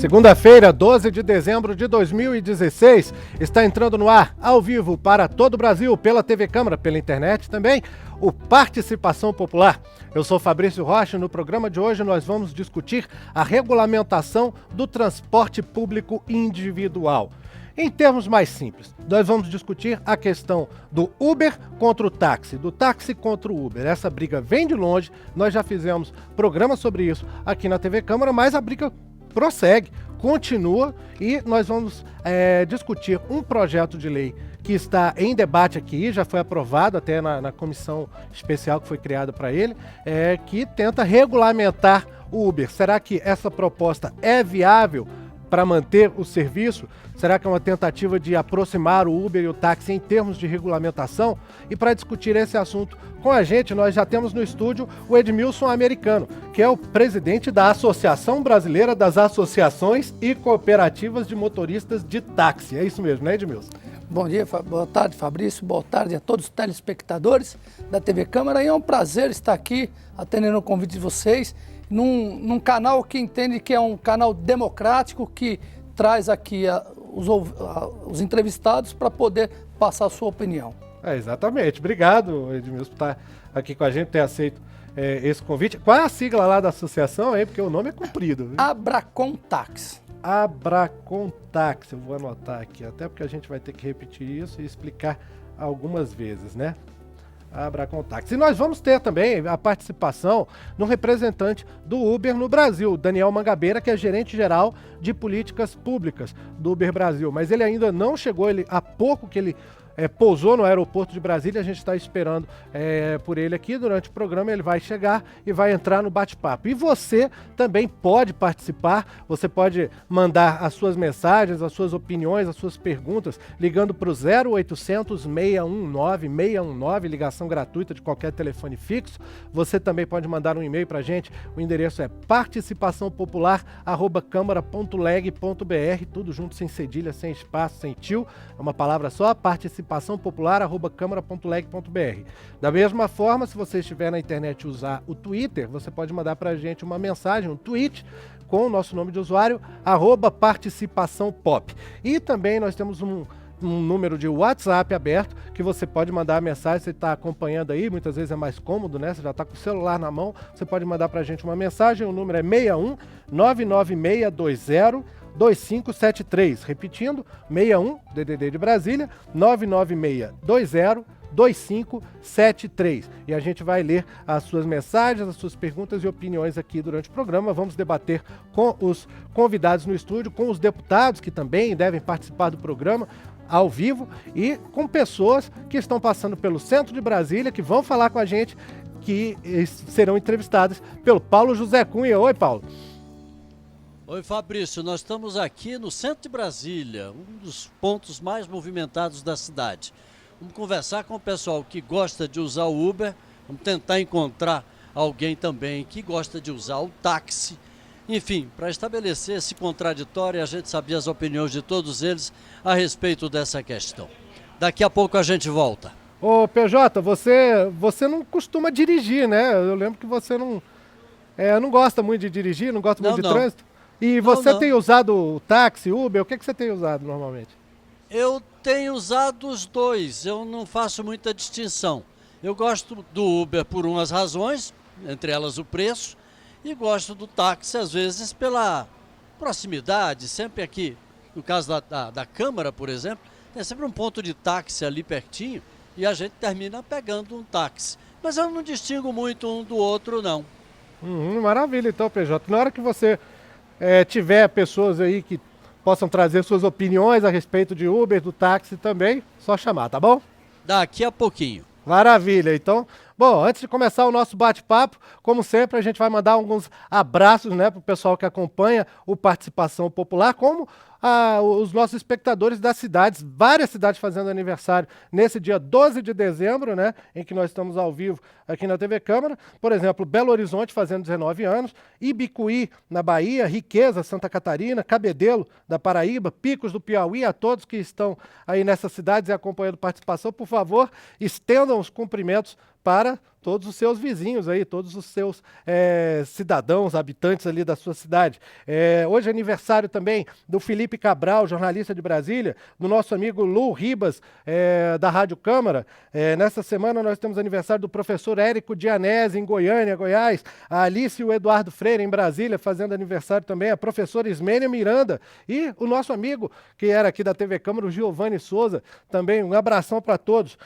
Segunda-feira, 12 de dezembro de 2016, está entrando no ar, ao vivo, para todo o Brasil, pela TV Câmara, pela internet também, o Participação Popular. Eu sou Fabrício Rocha e no programa de hoje nós vamos discutir a regulamentação do transporte público individual. Em termos mais simples, nós vamos discutir a questão do Uber contra o táxi, do táxi contra o Uber. Essa briga vem de longe, nós já fizemos programa sobre isso aqui na TV Câmara, mas a briga prossegue, continua e nós vamos discutir um projeto de lei que está em debate aqui, já foi aprovado até na comissão especial que foi criada para ele, que tenta regulamentar o Uber. Será que essa proposta é viável para manter o serviço? Será que é uma tentativa de aproximar o Uber e o táxi em termos de regulamentação? E para discutir esse assunto com a gente, nós já temos no estúdio o Edmilson Americano, que é o presidente da Associação Brasileira das Associações e Cooperativas de Motoristas de Táxi. É isso mesmo, né, Edmilson? Bom dia, boa tarde, Fabrício, boa tarde a todos os telespectadores da TV Câmara. E é um prazer estar aqui atendendo o convite de vocês, num canal que entende que é um canal democrático, que traz aqui os entrevistados para poder passar a sua opinião. Exatamente. Obrigado, Edmilson, por estar aqui com a gente, ter aceito esse convite. Qual é a sigla lá da associação aí? Porque o nome é comprido. Viu? Abracontax. Abracontax, eu vou anotar aqui, até porque a gente vai ter que repetir isso e explicar algumas vezes, né? Abracontax. E nós vamos ter também a participação de um representante do Uber no Brasil, Daniel Mangabeira, que é gerente geral de políticas públicas do Uber Brasil. Mas ele ainda não chegou, há pouco que ele pousou no aeroporto de Brasília, a gente está esperando por ele aqui. Durante o programa ele vai chegar e vai entrar no bate-papo. E você também pode participar, você pode mandar as suas mensagens, as suas opiniões, as suas perguntas, ligando para o 0800 619 619, ligação gratuita de qualquer telefone fixo. Você também pode mandar um e-mail para a gente, o endereço é participaçãopopular@câmara.leg.br, tudo junto, sem cedilha, sem espaço, sem tio, é uma palavra só, participaçãopopular@câmara.leg.br. Da mesma forma, se você estiver na internet e usar o Twitter, você pode mandar para a gente uma mensagem, um tweet, com o nosso nome de usuário, @participaçãopop. E também nós temos um número de WhatsApp aberto, que você pode mandar a mensagem, você está acompanhando aí, muitas vezes é mais cômodo, né? Você já está com o celular na mão, você pode mandar para a gente uma mensagem, o número é 61 99620 2573, repetindo, 61, DDD de Brasília, 99620 2573. E a gente vai ler as suas mensagens, as suas perguntas e opiniões aqui durante o programa. Vamos debater com os convidados no estúdio, com os deputados que também devem participar do programa ao vivo e com pessoas que estão passando pelo centro de Brasília, que vão falar com a gente, que serão entrevistadas pelo Paulo José Cunha. Oi, Paulo. Oi, Fabrício, nós estamos aqui no centro de Brasília, um dos pontos mais movimentados da cidade. Vamos conversar com o pessoal que gosta de usar o Uber, vamos tentar encontrar alguém também que gosta de usar o táxi. Enfim, para estabelecer esse contraditório, a gente saber as opiniões de todos eles a respeito dessa questão. Daqui a pouco a gente volta. Ô, PJ, você não costuma dirigir, né? Eu lembro que você não gosta muito de dirigir, não gosta muito de trânsito. E você tem usado o táxi, Uber? O que você tem usado normalmente? Eu tenho usado os dois, eu não faço muita distinção. Eu gosto do Uber por umas razões, entre elas o preço, e gosto do táxi às vezes pela proximidade, sempre aqui, no caso da Câmara, por exemplo, tem sempre um ponto de táxi ali pertinho e a gente termina pegando um táxi. Mas eu não distingo muito um do outro, não. Maravilha, então, PJ. Na hora que você tiver pessoas aí que possam trazer suas opiniões a respeito de Uber, do táxi também, só chamar, tá bom? Daqui a pouquinho. Maravilha, então. Bom, antes de começar o nosso bate-papo, como sempre, a gente vai mandar alguns abraços, né, para o pessoal que acompanha o Participação Popular, como os nossos espectadores das cidades, várias cidades fazendo aniversário nesse dia 12 de dezembro, né, em que nós estamos ao vivo aqui na TV Câmara. Por exemplo, Belo Horizonte fazendo 19 anos, Ibicuí na Bahia, Riqueza, Santa Catarina, Cabedelo da Paraíba, Picos do Piauí. A todos que estão aí nessas cidades e acompanhando a participação, por favor, estendam os cumprimentos para todos os seus vizinhos aí, todos os seus cidadãos, habitantes ali da sua cidade. Hoje é aniversário também do Felipe Cabral, jornalista de Brasília, do nosso amigo Lu Ribas, da Rádio Câmara. Nessa semana nós temos aniversário do professor Érico Dianese, em Goiânia, Goiás, a Alice e o Eduardo Freire, em Brasília, fazendo aniversário também, a professora Ismênia Miranda e o nosso amigo, que era aqui da TV Câmara, o Giovanni Souza, também um abração para todos.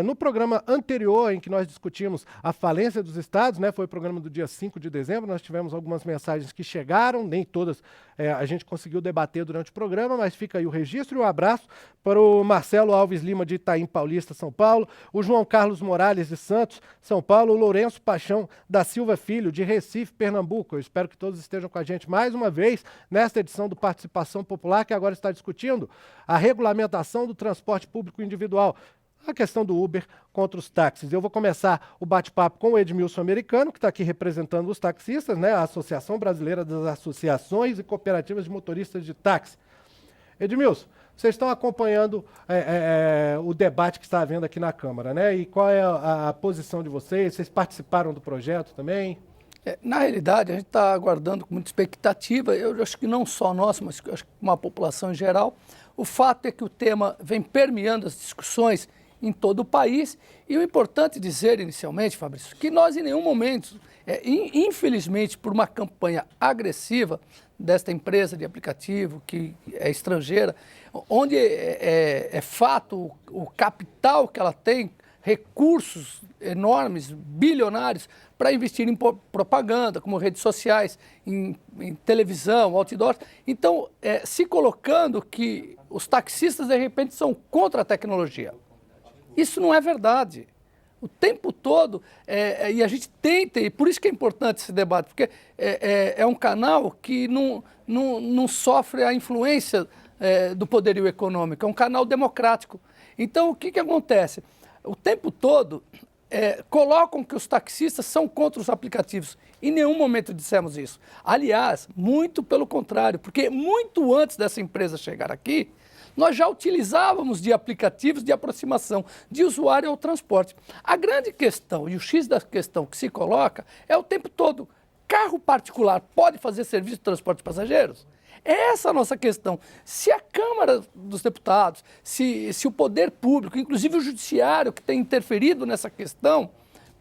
No programa anterior, em que nós discutimos a falência dos estados, né, foi o programa do dia 5 de dezembro, nós tivemos algumas mensagens que chegaram, nem todas a gente conseguiu debater durante o programa, mas fica aí o registro e um abraço para o Marcelo Alves Lima, de Itaim Paulista, São Paulo, o João Carlos Morales, de Santos, São Paulo, o Lourenço Paixão da Silva Filho, de Recife, Pernambuco. Eu espero que todos estejam com a gente mais uma vez nesta edição do Participação Popular, que agora está discutindo a regulamentação do transporte público individual, a questão do Uber contra os táxis. Eu vou começar o bate-papo com o Edmilson Americano, que está aqui representando os taxistas, né, a Associação Brasileira das Associações e Cooperativas de Motoristas de Táxi. Edmilson, vocês estão acompanhando o debate que está havendo aqui na Câmara, né? E qual é a posição de vocês? Vocês participaram do projeto também? Na realidade, a gente está aguardando com muita expectativa, eu acho que não só nós, mas acho que uma população em geral. O fato é que o tema vem permeando as discussões em todo o país, e o importante dizer inicialmente, Fabrício, que nós em nenhum momento, infelizmente por uma campanha agressiva desta empresa de aplicativo que é estrangeira, onde é fato o capital que ela tem, recursos enormes, bilionários, para investir em propaganda, como redes sociais, em televisão, outdoor. Então, se colocando que os taxistas, de repente, são contra a tecnologia. Isso não é verdade. O tempo todo, e a gente tenta, e por isso que é importante esse debate, porque é um canal que não sofre a influência do poderio econômico, é um canal democrático. Então, o que acontece? O tempo todo colocam que os taxistas são contra os aplicativos. Em nenhum momento dissemos isso. Aliás, muito pelo contrário, porque muito antes dessa empresa chegar aqui, nós já utilizávamos de aplicativos de aproximação de usuário ao transporte. A grande questão, e o X da questão que se coloca, é o tempo todo: carro particular pode fazer serviço de transporte de passageiros? Essa é a nossa questão. Se a Câmara dos Deputados, se o poder público, inclusive o judiciário, que tem interferido nessa questão,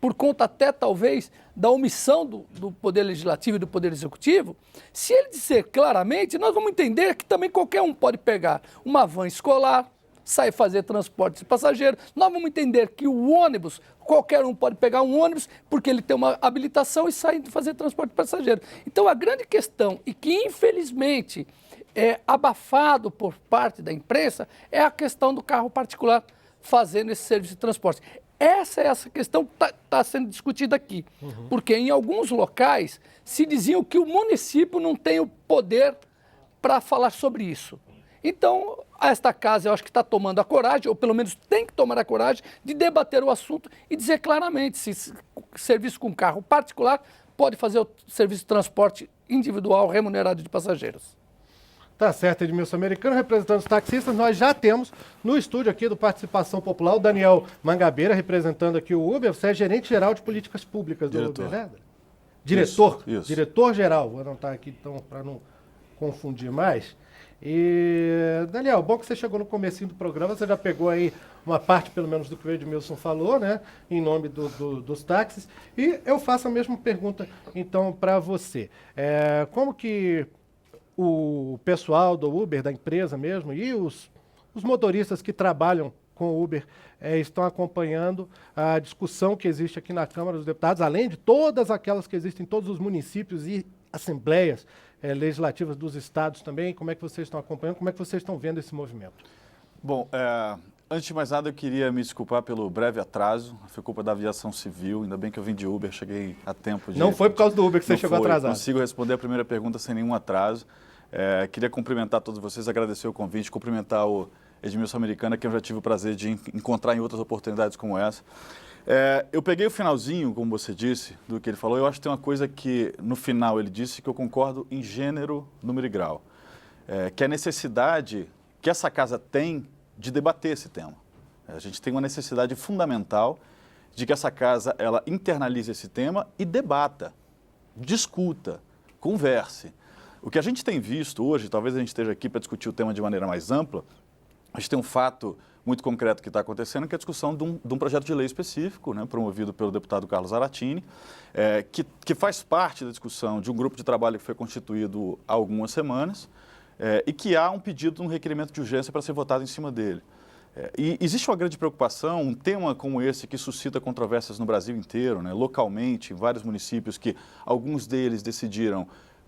por conta até talvez da omissão do Poder Legislativo e do Poder Executivo, se ele disser claramente, nós vamos entender que também qualquer um pode pegar uma van escolar, sair fazer transporte de passageiro. Nós vamos entender que o ônibus, qualquer um pode pegar um ônibus porque ele tem uma habilitação e sair fazer transporte de passageiro. Então a grande questão, e que infelizmente é abafado por parte da imprensa, é a questão do carro particular fazendo esse serviço de transporte. Essa é essa questão que está sendo discutida aqui. Porque em alguns locais se diziam que o município não tem o poder para falar sobre isso. Então, esta casa eu acho que está tomando a coragem, ou pelo menos tem que tomar a coragem, de debater o assunto e dizer claramente se serviço com carro particular pode fazer o serviço de transporte individual remunerado de passageiros. Tá certo, Edmilson Americano, representando os taxistas. Nós já temos no estúdio aqui do Participação Popular o Daniel Mangabeira, representando aqui o Uber. Você é gerente-geral de políticas públicas do Uber, né? Diretor? Isso. Diretor-geral. Vou anotar aqui, então, para não confundir mais. E, Daniel, bom que você chegou no comecinho do programa, você já pegou aí uma parte, pelo menos, do que o Edmilson falou, né, em nome dos táxis. E eu faço a mesma pergunta, então, para você. Como que o pessoal do Uber, da empresa mesmo, e os motoristas que trabalham com o Uber estão acompanhando a discussão que existe aqui na Câmara dos Deputados, além de todas aquelas que existem em todos os municípios e assembleias legislativas dos estados também? Como é que vocês estão acompanhando? Como é que vocês estão vendo esse movimento? Bom, antes de mais nada, eu queria me desculpar pelo breve atraso. Foi culpa da aviação civil. Ainda bem que eu vim de Uber, cheguei a tempo de... Não foi por causa do Uber que você chegou atrasado. Consigo responder a primeira pergunta sem nenhum atraso. Queria cumprimentar todos vocês, agradecer o convite, cumprimentar o Edmilson Americano, que eu já tive o prazer de encontrar em outras oportunidades como essa. Eu peguei o finalzinho, como você disse, do que ele falou. Eu acho que tem uma coisa que, no final, ele disse que eu concordo em gênero, número e grau. Que é a necessidade que essa casa tem de debater esse tema. A gente tem uma necessidade fundamental de que essa casa ela internalize esse tema e debata, discuta, converse. O que a gente tem visto hoje, talvez a gente esteja aqui para discutir o tema de maneira mais ampla, a gente tem um fato muito concreto que está acontecendo, que é a discussão de um projeto de lei específico, né, promovido pelo deputado Carlos Zaratini, que faz parte da discussão de um grupo de trabalho que foi constituído há algumas semanas, e que há um pedido de um requerimento de urgência para ser votado em cima dele. E existe uma grande preocupação, um tema como esse que suscita controvérsias no Brasil inteiro, né, localmente, em vários municípios, que alguns deles decidiram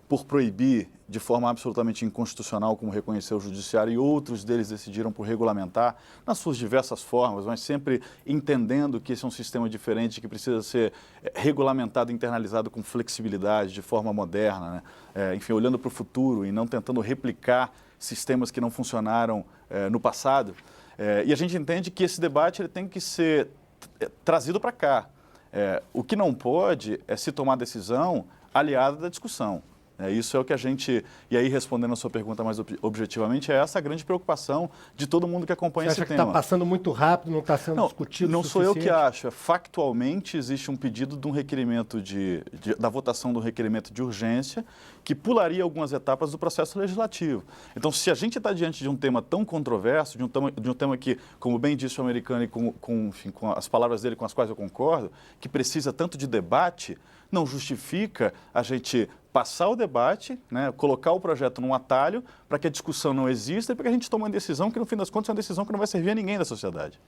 por proibir de forma absolutamente inconstitucional, como reconheceu o judiciário, e outros deles decidiram por regulamentar, nas suas diversas formas, mas sempre entendendo que esse é um sistema diferente, que precisa ser regulamentado, internalizado com flexibilidade, de forma moderna, né? Enfim, olhando para o futuro e não tentando replicar sistemas que não funcionaram no passado. E a gente entende que esse debate ele tem que ser trazido para cá. O que não pode é se tomar decisão aliada da discussão. Isso é o que a gente, e aí respondendo a sua pergunta mais objetivamente, é essa a grande preocupação de todo mundo que acompanha esse tema. Você acha que está passando muito rápido, não está sendo discutido Não o sou eu que suficiente? acho, factualmente existe um pedido de um requerimento da votação do requerimento de urgência que pularia algumas etapas do processo legislativo. Então, se a gente está diante de um tema tão controverso, de um tema que, como bem disse o americano e com as palavras dele com as quais eu concordo, que precisa tanto de debate, não justifica a gente passar o debate, né, colocar o projeto num atalho para que a discussão não exista e para que a gente tome uma decisão que, no fim das contas, é uma decisão que não vai servir a ninguém da sociedade.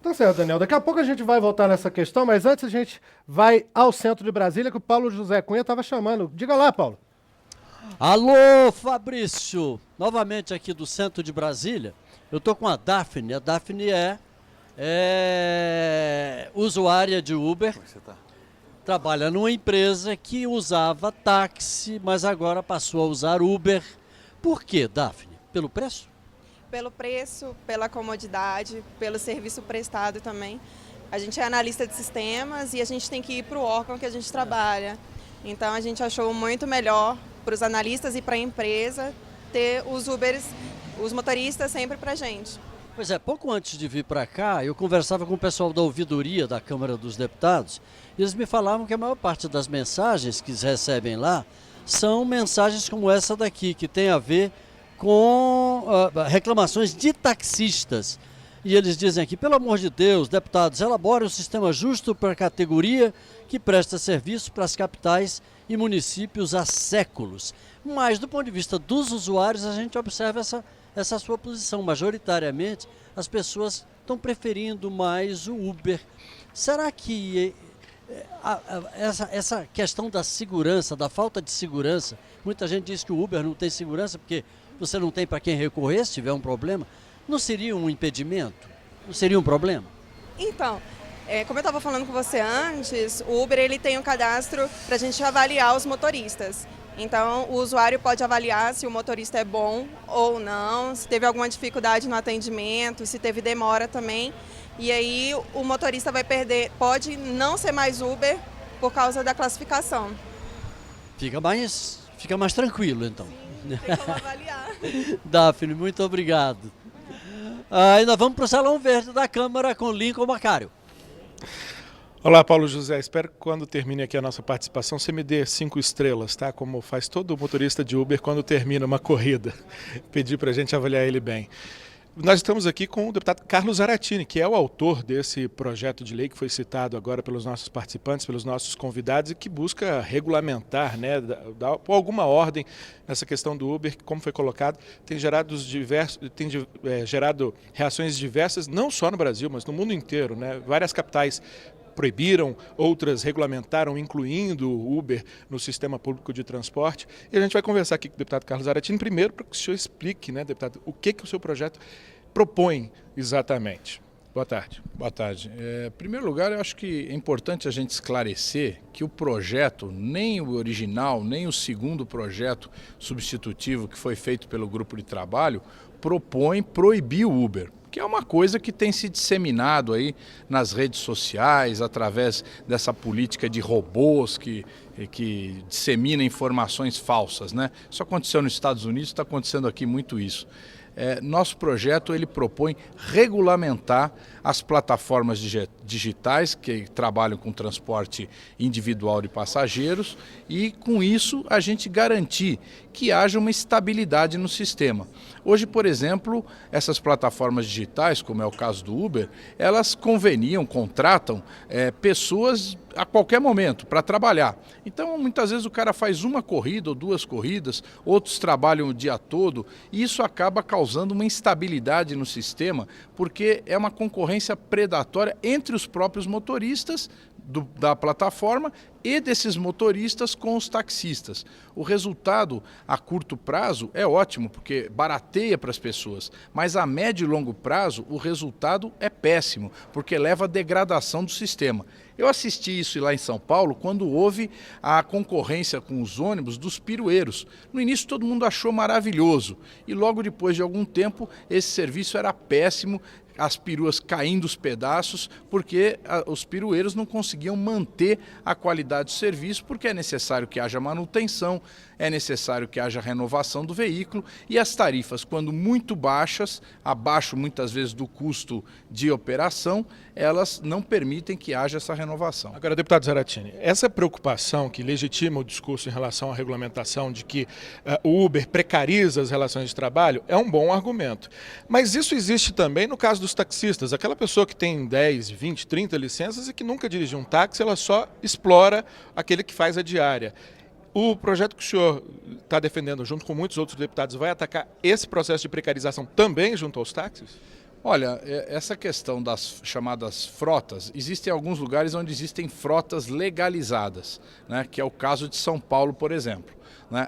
Tá certo, Daniel. Daqui a pouco a gente vai voltar nessa questão, mas antes a gente vai ao centro de Brasília, que o Paulo José Cunha estava chamando. Diga lá, Paulo. Alô, Fabrício! Novamente aqui do centro de Brasília. Eu estou com a Daphne. A Daphne é usuária de Uber. Como é que você está? Trabalha numa empresa que usava táxi, mas agora passou a usar Uber. Por quê, Daphne? Pelo preço? Pelo preço, pela comodidade, pelo serviço prestado também. A gente é analista de sistemas e a gente tem que ir para o órgão que a gente trabalha. Então a gente achou muito melhor para os analistas e para a empresa ter os Ubers, os motoristas sempre para a gente. Pois é, pouco antes de vir para cá, eu conversava com o pessoal da ouvidoria da Câmara dos Deputados e eles me falavam que a maior parte das mensagens que eles recebem lá são mensagens como essa daqui, que tem a ver com reclamações de taxistas. E eles dizem aqui, pelo amor de Deus, deputados, elaborem um sistema justo para a categoria que presta serviço para as capitais e municípios há séculos. Mas, do ponto de vista dos usuários, a gente observa essa sua posição. Majoritariamente, as pessoas estão preferindo mais o Uber. Será que essa questão da segurança, da falta de segurança, muita gente diz que o Uber não tem segurança porque você não tem para quem recorrer se tiver um problema, não seria um impedimento? Não seria um problema? Então, como eu estava falando com você antes, o Uber ele tem um cadastro para a gente avaliar os motoristas. Então, o usuário pode avaliar se o motorista é bom ou não, se teve alguma dificuldade no atendimento, se teve demora também. E aí o motorista vai perder, pode não ser mais Uber por causa da classificação. Fica mais tranquilo, então. Sim, tem como avaliar. Daphne, muito obrigado. Ainda vamos para o Salão Verde da Câmara com Lincoln Macário. Olá, Paulo José. Espero que quando termine aqui a nossa participação você me dê 5 estrelas, tá? Como faz todo motorista de Uber quando termina uma corrida. Pedir para a gente avaliar ele bem. Nós estamos aqui com o deputado Carlos Zaratini, que é o autor desse projeto de lei que foi citado agora pelos nossos participantes, pelos nossos convidados, e que busca regulamentar, né, dar alguma ordem nessa questão do Uber, que, como foi colocado, tem gerado reações diversas, não só no Brasil, mas no mundo inteiro, né? Várias capitais proibiram, outras regulamentaram, incluindo o Uber no sistema público de transporte. E a gente vai conversar aqui com o deputado Carlos Zaratini, primeiro para que o senhor explique, né, deputado, o que o seu projeto propõe exatamente. Boa tarde. Boa tarde. Em primeiro lugar, eu acho que é importante a gente esclarecer que o projeto, nem o original, nem o segundo projeto substitutivo que foi feito pelo grupo de trabalho, propõe proibir o Uber, que é uma coisa que tem se disseminado aí nas redes sociais, através dessa política de robôs que dissemina informações falsas, né? Isso aconteceu nos Estados Unidos, está acontecendo aqui muito isso. nosso projeto ele propõe regulamentar as plataformas digitais que trabalham com transporte individual de passageiros e, com isso, a gente garantir que haja uma estabilidade no sistema. Hoje, por exemplo, essas plataformas digitais, como é o caso do Uber, elas contratam pessoas a qualquer momento para trabalhar. Então, muitas vezes o cara faz uma corrida ou 2 corridas, outros trabalham o dia todo e isso acaba causando uma instabilidade no sistema, porque é uma concorrência predatória entre os próprios motoristas da plataforma e desses motoristas com os taxistas. O resultado a curto prazo é ótimo, porque barateia para as pessoas, mas a médio e longo prazo o resultado é péssimo, porque leva à degradação do sistema. Eu assisti isso lá em São Paulo quando houve a concorrência com os ônibus dos pirueiros. No início todo mundo achou maravilhoso e logo depois de algum tempo esse serviço era péssimo, as peruas caindo os pedaços, porque os pirueiros não conseguiam manter a qualidade do serviço, porque é necessário que haja manutenção, é necessário que haja renovação do veículo e as tarifas, quando muito baixas, abaixo muitas vezes do custo de operação, elas não permitem que haja essa renovação. Agora, deputado Zaratini, essa preocupação que legitima o discurso em relação à regulamentação de que o Uber precariza as relações de trabalho é um bom argumento. Mas isso existe também no caso dos taxistas. Aquela pessoa que tem 10, 20, 30 licenças e que nunca dirigiu um táxi, ela só explora aquele que faz a diária. O projeto que o senhor está defendendo, junto com muitos outros deputados, vai atacar esse processo de precarização também junto aos táxis? Olha, essa questão das chamadas frotas, existem alguns lugares onde existem frotas legalizadas, né, que é o caso de São Paulo, por exemplo. Né?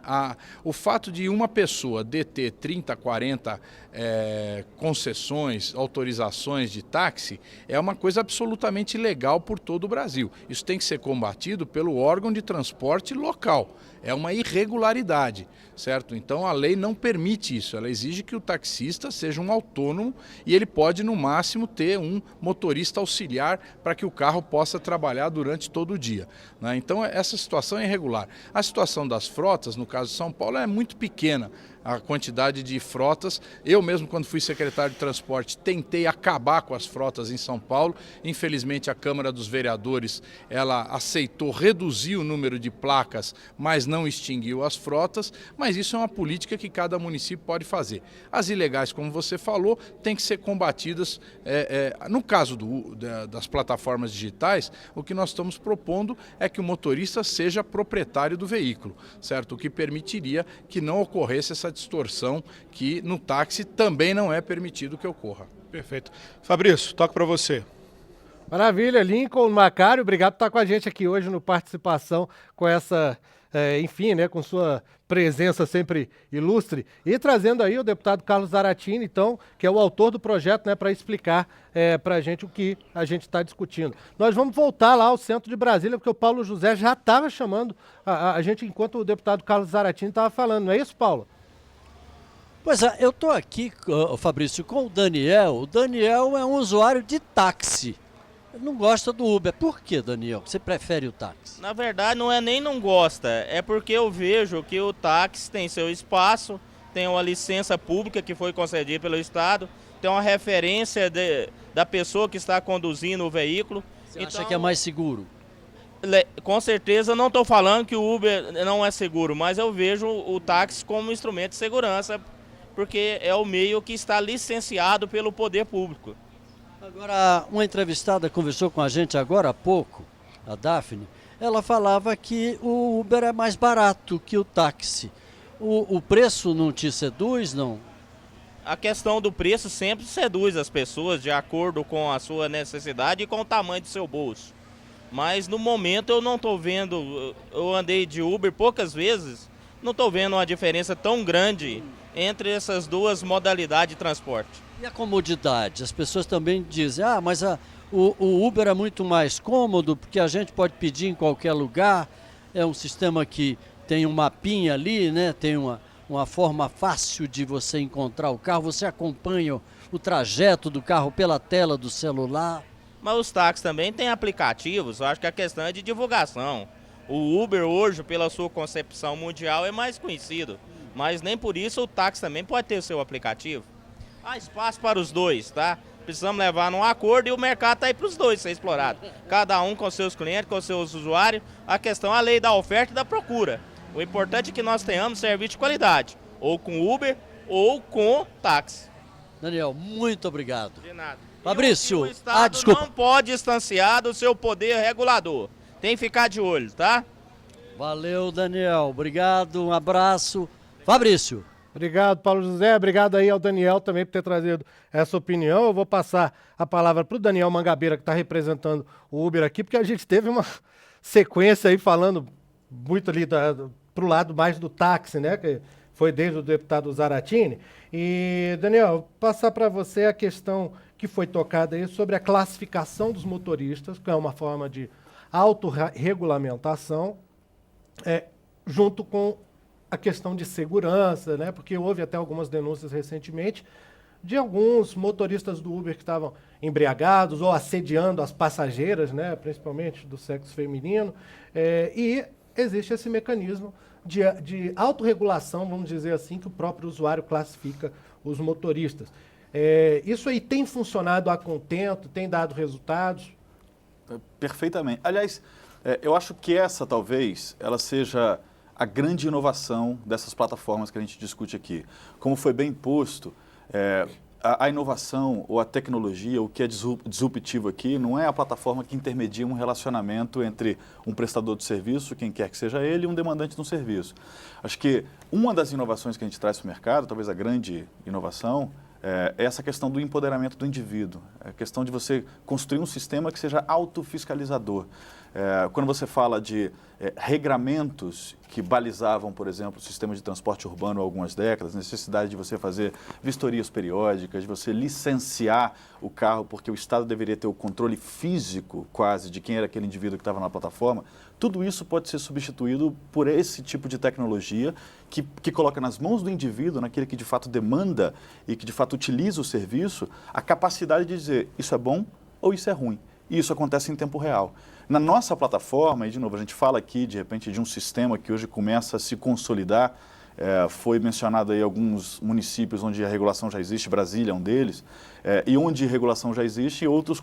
O fato de uma pessoa deter 30, 40 concessões, autorizações de táxi é uma coisa absolutamente ilegal por todo o Brasil. Isso tem que ser combatido pelo órgão de transporte local. É uma irregularidade, certo? Então a lei não permite isso, ela exige que o taxista seja um autônomo e ele pode no máximo ter um motorista auxiliar para que o carro possa trabalhar durante todo o dia, né? Então essa situação é irregular. A situação das frotas, no caso de São Paulo, é muito pequena. A quantidade de frotas, eu mesmo quando fui secretário de transporte tentei acabar com as frotas em São Paulo, infelizmente a Câmara dos Vereadores ela aceitou reduzir o número de placas, mas não extinguiu as frotas, mas isso é uma política que cada município pode fazer. As ilegais, como você falou, têm que ser combatidas, no caso das plataformas digitais, o que nós estamos propondo é que o motorista seja proprietário do veículo, certo? O que permitiria que não ocorresse essa distorção que no táxi também não é permitido que ocorra. Perfeito. Fabrício, toca para você. Maravilha, Lincoln Macário, obrigado por estar com a gente aqui hoje no Participação, com essa, enfim, né, com sua presença sempre ilustre, e trazendo aí o deputado Carlos Zaratini, então, que é o autor do projeto, né, para explicar para a gente o que a gente está discutindo. Nós vamos voltar lá ao centro de Brasília, porque o Paulo José já estava chamando a gente enquanto o deputado Carlos Zaratini estava falando, não é isso, Paulo? Pois é, eu estou aqui, Fabrício, com o Daniel. O Daniel é um usuário de táxi. Ele não gosta do Uber. Por que, Daniel? Você prefere o táxi? Na verdade, não é nem não gosta. É porque eu vejo que o táxi tem seu espaço, tem uma licença pública que foi concedida pelo Estado, tem uma referência da pessoa que está conduzindo o veículo. Você acha que é mais seguro? Com certeza, não estou falando que o Uber não é seguro, mas eu vejo o táxi como instrumento de segurança, porque é o meio que está licenciado pelo poder público. Agora, uma entrevistada conversou com a gente agora há pouco, a Daphne, ela falava que o Uber é mais barato que o táxi. O preço não te seduz, não? A questão do preço sempre seduz as pessoas de acordo com a sua necessidade e com o tamanho do seu bolso. Mas no momento eu não estou vendo, eu andei de Uber poucas vezes, não estou vendo uma diferença tão grande entre essas duas modalidades de transporte. E a comodidade? As pessoas também dizem, mas o Uber é muito mais cômodo porque a gente pode pedir em qualquer lugar, é um sistema que tem um mapinha ali, né? Tem uma forma fácil de você encontrar o carro, você acompanha o trajeto do carro pela tela do celular. Mas os táxis também têm aplicativos, eu acho que a questão é de divulgação. O Uber hoje, pela sua concepção mundial, é mais conhecido, mas nem por isso o táxi também pode ter o seu aplicativo. Há espaço para os dois, tá? Precisamos levar num acordo e o mercado está aí para os dois ser explorado. Cada um com seus clientes, com seus usuários. A questão é a lei da oferta e da procura. O importante é que nós tenhamos serviço de qualidade, ou com Uber ou com táxi. Daniel, muito obrigado. De nada. Fabrício, o Estado desculpa. não pode distanciar do seu poder regulador. Tem que ficar de olho, tá? Valeu, Daniel. Obrigado, um abraço. Fabrício. Obrigado, Paulo José. Obrigado aí ao Daniel também por ter trazido essa opinião. Eu vou passar a palavra para o Daniel Mangabeira, que está representando o Uber aqui, porque a gente teve uma sequência aí falando muito ali para o lado mais do táxi, né? Que foi desde o deputado Zaratini. E, Daniel, passar para você a questão que foi tocada aí sobre a classificação dos motoristas, que é uma forma de autorregulamentação, junto com a questão de segurança, né? Porque houve até algumas denúncias recentemente de alguns motoristas do Uber que estavam embriagados ou assediando as passageiras, né? Principalmente do sexo feminino. E existe esse mecanismo de autorregulação, vamos dizer assim, que o próprio usuário classifica os motoristas. Isso aí tem funcionado a contento, tem dado resultados? Perfeitamente. Aliás, eu acho que essa talvez ela seja a grande inovação dessas plataformas que a gente discute aqui. Como foi bem posto, a inovação ou a tecnologia, o que é disruptivo aqui, não é a plataforma que intermedia um relacionamento entre um prestador de serviço, quem quer que seja ele, e um demandante de um serviço. Acho que uma das inovações que a gente traz para o mercado, talvez a grande inovação, é essa questão do empoderamento do indivíduo, a questão de você construir um sistema que seja autofiscalizador. Quando você fala de regramentos que balizavam, por exemplo, o sistema de transporte urbano há algumas décadas, necessidade de você fazer vistorias periódicas, de você licenciar o carro, porque o Estado deveria ter o controle físico, quase, de quem era aquele indivíduo que estava na plataforma, tudo isso pode ser substituído por esse tipo de tecnologia que coloca nas mãos do indivíduo, naquele que de fato demanda e que de fato utiliza o serviço, a capacidade de dizer isso é bom ou isso é ruim. E isso acontece em tempo real. Na nossa plataforma, e de novo, a gente fala aqui, de repente, de um sistema que hoje começa a se consolidar. Foi mencionado aí alguns municípios onde a regulação já existe, Brasília é um deles, e onde a regulação já existe, outros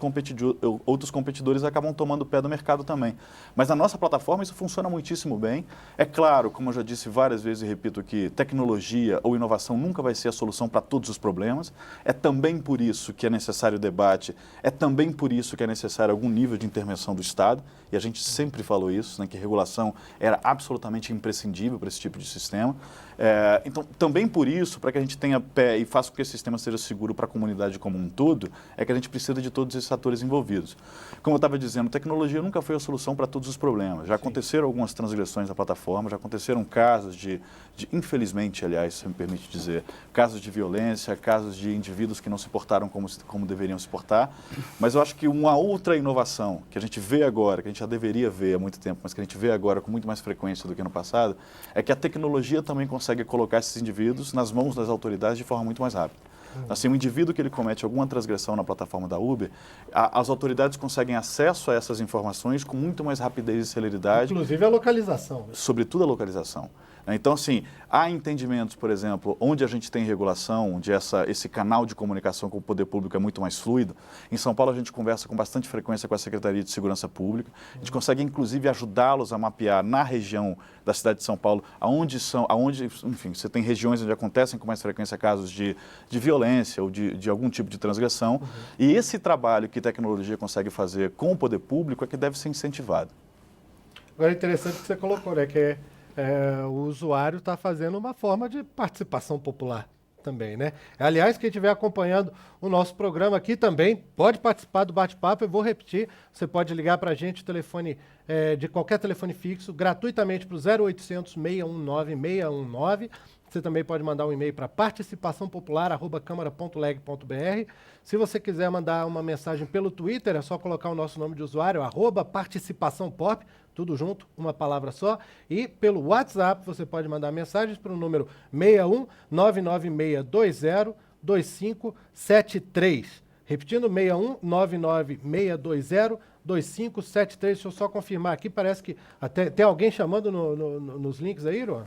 competidores acabam tomando o pé do mercado também. Mas na nossa plataforma isso funciona muitíssimo bem. É claro, como eu já disse várias vezes e repito aqui, tecnologia ou inovação nunca vai ser a solução para todos os problemas. É também por isso que é necessário debate, é também por isso que é necessário algum nível de intervenção do Estado, e a gente sempre falou isso, né, que regulação era absolutamente imprescindível para esse tipo de sistema. Então, também por isso, para que a gente tenha pé e faça com que esse sistema seja seguro para a comunidade como um todo, é que a gente precisa de todos esses atores envolvidos. Como eu estava dizendo, tecnologia nunca foi a solução para todos os problemas. Já aconteceram algumas transgressões na plataforma, já aconteceram casos infelizmente, aliás, se me permite dizer, casos de violência, casos de indivíduos que não se portaram como deveriam se portar. Mas eu acho que uma outra inovação que a gente vê agora, que a gente já deveria ver há muito tempo, mas que a gente vê agora com muito mais frequência do que no passado, é que a tecnologia também consegue colocar esses indivíduos nas mãos das autoridades de forma muito mais rápida. Assim, o indivíduo que ele comete alguma transgressão na plataforma da Uber, as autoridades conseguem acesso a essas informações com muito mais rapidez e celeridade. Inclusive a localização. Né? Sobretudo a localização. Então, assim, há entendimentos, por exemplo, onde a gente tem regulação, onde esse canal de comunicação com o poder público é muito mais fluido. Em São Paulo, a gente conversa com bastante frequência com a Secretaria de Segurança Pública. A gente consegue, inclusive, ajudá-los a mapear na região da cidade de São Paulo, enfim, você tem regiões onde acontecem com mais frequência casos de violência ou de algum tipo de transgressão. E esse trabalho que a tecnologia consegue fazer com o poder público é que deve ser incentivado. Agora, é interessante que você colocou, né, que o usuário está fazendo uma forma de participação popular também, né? Aliás, quem estiver acompanhando o nosso programa aqui também pode participar do bate-papo. Eu vou repetir, você pode ligar para a gente, telefone de qualquer telefone fixo, gratuitamente para o 0800 619 619. Você também pode mandar um e-mail para participaçãopopular@câmara.leg.br. Se você quiser mandar uma mensagem pelo Twitter, é só colocar o nosso nome de usuário, @participaçãopop, tudo junto, uma palavra só. E pelo WhatsApp você pode mandar mensagens para o número 61 99620 2573. Repetindo, 61 99620 2573. Deixa eu só confirmar aqui, parece que até tem alguém chamando nos links aí, Iron?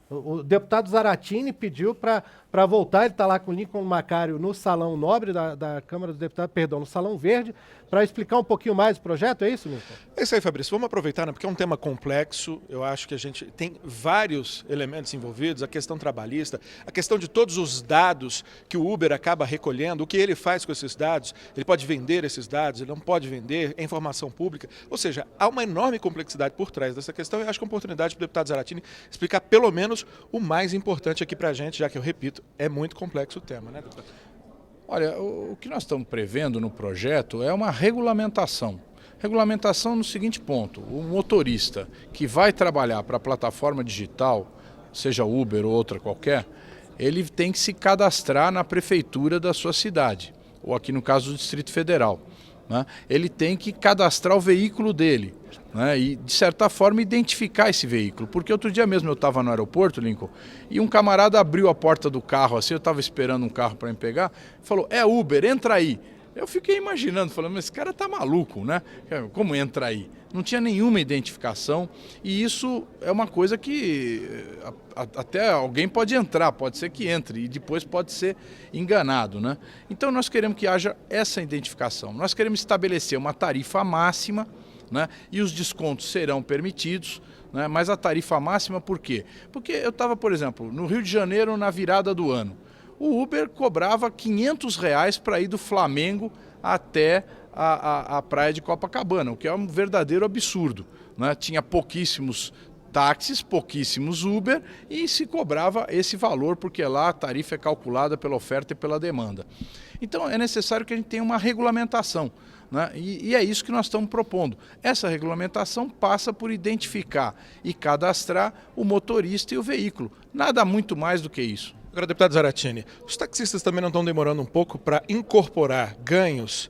O deputado Zaratini pediu para voltar, ele está lá com o Lincoln Macário no Salão Nobre da Câmara dos Deputados, perdão, no Salão Verde, para explicar um pouquinho mais o projeto, é isso, Lincoln? É isso aí, Fabrício. Vamos aproveitar, né, porque é um tema complexo. Eu acho que a gente tem vários elementos envolvidos, a questão trabalhista, a questão de todos os dados que o Uber acaba recolhendo, o que ele faz com esses dados, ele pode vender esses dados, ele não pode vender, é informação pública. Ou seja, há uma enorme complexidade por trás dessa questão e acho que é uma oportunidade para o deputado Zaratini explicar pelo menos o mais importante aqui para a gente, já que eu repito, é muito complexo o tema, né, deputado? Olha, o que nós estamos prevendo no projeto é uma regulamentação. Regulamentação no seguinte ponto: o motorista que vai trabalhar para a plataforma digital, seja Uber ou outra qualquer, ele tem que se cadastrar na prefeitura da sua cidade, ou aqui no caso do Distrito Federal, né? Ele tem que cadastrar o veículo dele, né? E, de certa forma, identificar esse veículo. Porque outro dia mesmo eu estava no aeroporto, Lincoln, e um camarada abriu a porta do carro assim, eu estava esperando um carro para me pegar, falou: é Uber, entra aí. Eu fiquei imaginando, falando, mas esse cara tá maluco, né? Como entra aí? Não tinha nenhuma identificação e isso é uma coisa que até alguém pode entrar, pode ser que entre e depois pode ser enganado, né? Então nós queremos que haja essa identificação. Nós queremos estabelecer uma tarifa máxima, né? E os descontos serão permitidos, né? Mas a tarifa máxima por quê? Porque eu estava, por exemplo, no Rio de Janeiro na virada do ano. O Uber cobrava R$500 para ir do Flamengo até a praia de Copacabana, o que é um verdadeiro absurdo, né? Tinha pouquíssimos táxis, pouquíssimos Uber e se cobrava esse valor porque lá a tarifa é calculada pela oferta e pela demanda. Então é necessário que a gente tenha uma regulamentação, né? E é isso que nós estamos propondo. Essa regulamentação passa por identificar e cadastrar o motorista e o veículo. Nada muito mais do que isso. Agora, deputado Zaratini, os taxistas também não estão demorando um pouco para incorporar ganhos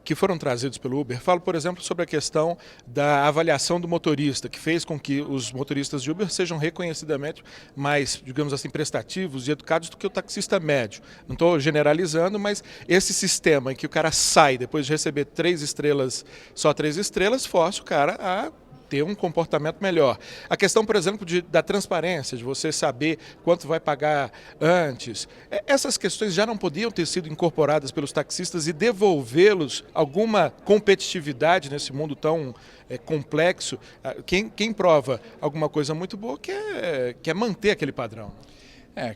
que foram trazidos pelo Uber? Falo, por exemplo, sobre a questão da avaliação do motorista, que fez com que os motoristas de Uber sejam reconhecidamente mais, digamos assim, prestativos e educados do que o taxista médio. Não estou generalizando, mas esse sistema em que o cara sai depois de receber 3 estrelas, só 3 estrelas, força o cara a ter um comportamento melhor. A questão, por exemplo, da transparência, de você saber quanto vai pagar antes. Essas questões já não podiam ter sido incorporadas pelos taxistas e devolvê-los alguma competitividade nesse mundo tão complexo. Quem prova alguma coisa muito boa quer manter aquele padrão.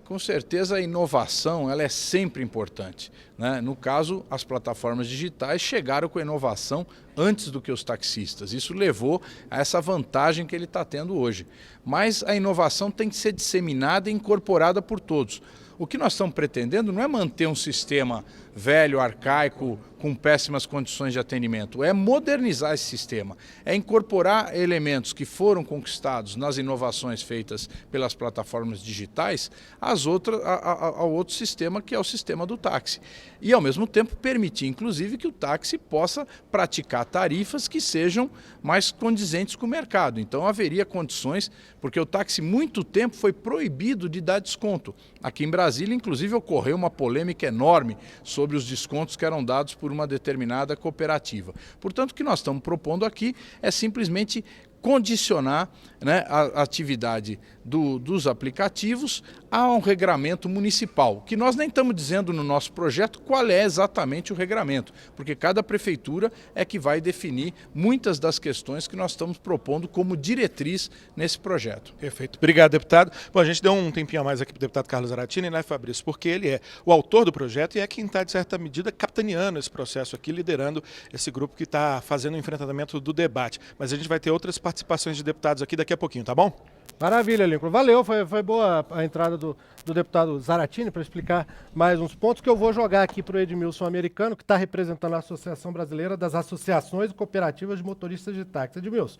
Com certeza a inovação ela é sempre importante, né? No caso, as plataformas digitais chegaram com a inovação antes do que os taxistas. Isso levou a essa vantagem que ele está tendo hoje. Mas a inovação tem que ser disseminada e incorporada por todos. O que nós estamos pretendendo não é manter um sistema velho, arcaico, com péssimas condições de atendimento, é modernizar esse sistema, é incorporar elementos que foram conquistados nas inovações feitas pelas plataformas digitais ao outro sistema, que é o sistema do táxi. E, ao mesmo tempo, permitir, inclusive, que o táxi possa praticar tarifas que sejam mais condizentes com o mercado. Então, haveria condições, porque o táxi, muito tempo, foi proibido de dar desconto. Aqui em Brasília, inclusive, ocorreu uma polêmica enorme sobre os descontos que eram dados por uma determinada cooperativa. Portanto, o que nós estamos propondo aqui é simplesmente condicionar, né, a atividade dos aplicativos a um regramento municipal, que nós nem estamos dizendo no nosso projeto qual é exatamente o regramento, porque cada prefeitura é que vai definir muitas das questões que nós estamos propondo como diretriz nesse projeto. Perfeito. Obrigado, deputado. Bom, a gente deu um tempinho a mais aqui para o deputado Carlos Zaratini, né, Fabrício? Porque ele é o autor do projeto e é quem está, de certa medida, capitaneando esse processo aqui, liderando esse grupo que está fazendo o enfrentamento do debate. Mas a gente vai ter outras participações de deputados aqui daqui a pouquinho, tá bom? Maravilha, Lincoln. Valeu, foi boa a entrada do deputado Zaratini para explicar mais uns pontos que eu vou jogar aqui para o Edmilson Americano, que está representando a Associação Brasileira das Associações e Cooperativas de Motoristas de Táxi. Edmilson,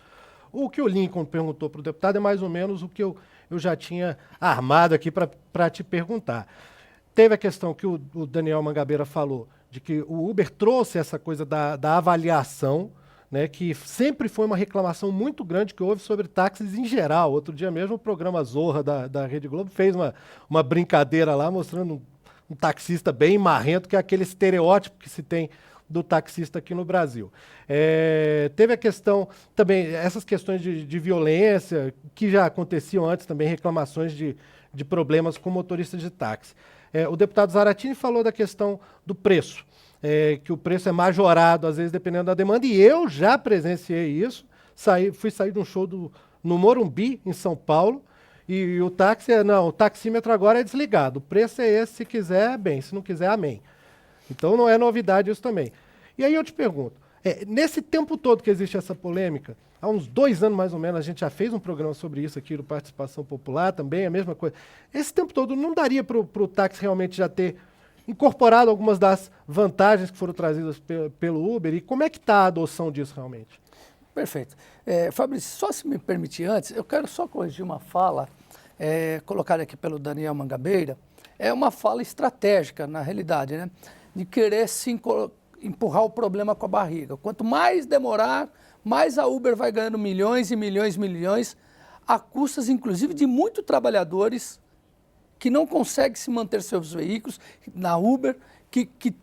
o que o Lincoln perguntou para o deputado é mais ou menos o que eu já tinha armado aqui para te perguntar. Teve a questão que o Daniel Mangabeira falou, de que o Uber trouxe essa coisa da avaliação, né, que sempre foi uma reclamação muito grande que houve sobre táxis em geral. Outro dia mesmo o programa Zorra da Rede Globo fez uma brincadeira lá mostrando um taxista bem marrento, que é aquele estereótipo que se tem do taxista aqui no Brasil. Teve a questão também, essas questões de violência, que já aconteciam antes também, reclamações de problemas com motoristas de táxi. O deputado Zaratini falou da questão do preço, que o preço é majorado, às vezes, dependendo da demanda, e eu já presenciei isso. Fui sair de um show no Morumbi, em São Paulo, e o o taxímetro agora é desligado. O preço é esse, se quiser, bem, se não quiser, amém. Então não é novidade isso também. E aí eu te pergunto, nesse tempo todo que existe essa polêmica, há uns 2 anos mais ou menos, a gente já fez um programa sobre isso aqui, do Participação Popular, também a mesma coisa. Esse tempo todo não daria para o táxi realmente já ter incorporado algumas das vantagens que foram trazidas pelo Uber? E como é que está a adoção disso realmente? Perfeito. Fabrício, só se me permitir antes, eu quero só corrigir uma fala colocada aqui pelo Daniel Mangabeira. É uma fala estratégica, na realidade, né? De querer se empurrar o problema com a barriga. Quanto mais demorar, mais a Uber vai ganhando milhões e milhões e milhões, a custas, inclusive, de muitos trabalhadores que não conseguem se manter seus veículos na Uber, que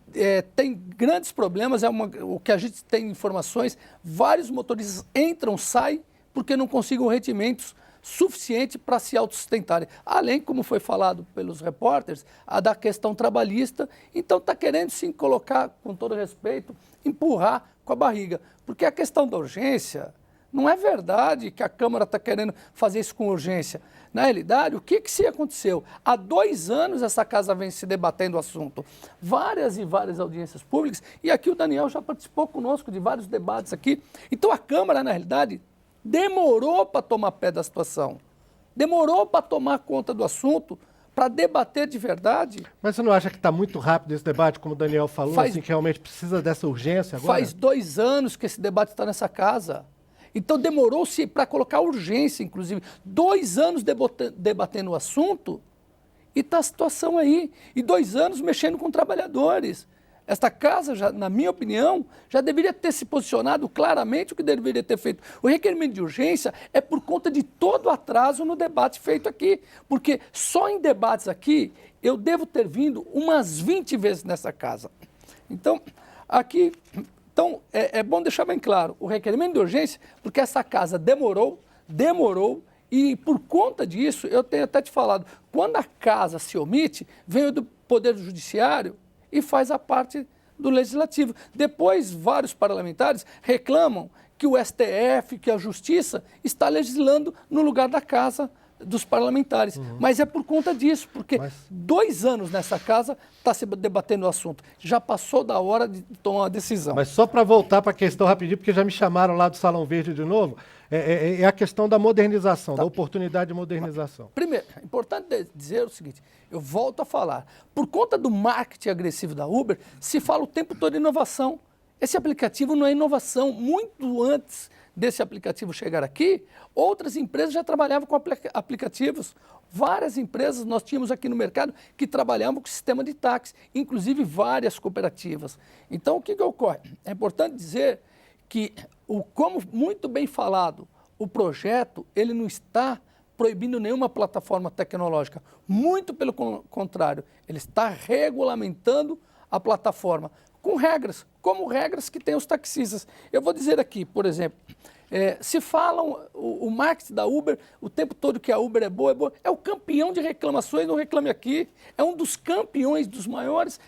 tem grandes problemas. O que a gente tem informações, vários motoristas entram, saem, porque não conseguem rendimentos suficiente para se autossustentarem. Além, como foi falado pelos repórteres, a da questão trabalhista. Então está querendo sim colocar, com todo respeito, empurrar com a barriga. Porque a questão da urgência, não é verdade que a Câmara está querendo fazer isso com urgência. Na realidade, o que se aconteceu? Há 2 anos essa casa vem se debatendo o assunto. Várias e várias audiências públicas, e aqui o Daniel já participou conosco de vários debates aqui. Então a Câmara, na realidade, demorou para tomar pé da situação, demorou para tomar conta do assunto, para debater de verdade. Mas você não acha que está muito rápido esse debate, como o Daniel falou, assim, que realmente precisa dessa urgência agora? Faz 2 anos que esse debate está nessa casa. Então demorou-se para colocar urgência, inclusive. 2 anos debatendo o assunto e está a situação aí. E 2 anos mexendo com trabalhadores. Esta casa, já, na minha opinião, já deveria ter se posicionado claramente o que deveria ter feito. O requerimento de urgência é por conta de todo o atraso no debate feito aqui. Porque só em debates aqui eu devo ter vindo umas 20 vezes nessa casa. Então, aqui... Então, é bom deixar bem claro, o requerimento de urgência, porque essa casa demorou, e por conta disso, eu tenho até te falado, quando a casa se omite, vem o do Poder Judiciário e faz a parte do Legislativo. Depois, vários parlamentares reclamam que o STF, que a Justiça, está legislando no lugar da casa dos parlamentares. Mas é por conta disso, porque 2 anos nessa casa está se debatendo o assunto. Já passou da hora de tomar uma decisão. Mas só para voltar para a questão rapidinho, porque já me chamaram lá do Salão Verde de novo, é a questão da modernização, da oportunidade de modernização. Primeiro, é importante dizer o seguinte, eu volto a falar, por conta do marketing agressivo da Uber, se fala o tempo todo em inovação. Esse aplicativo não é inovação. Muito antes desse aplicativo chegar aqui, outras empresas já trabalhavam com aplicativos. Várias empresas nós tínhamos aqui no mercado que trabalhavam com sistema de táxi, inclusive várias cooperativas. Então, o que ocorre? É importante dizer que, como muito bem falado, o projeto ele não está proibindo nenhuma plataforma tecnológica. Muito pelo contrário, ele está regulamentando a plataforma com regras, como regras que tem os taxistas. Eu vou dizer aqui, por exemplo, se falam o marketing da Uber o tempo todo que a Uber é boa, é o campeão de reclamações no Reclame Aqui, é um dos campeões dos maiores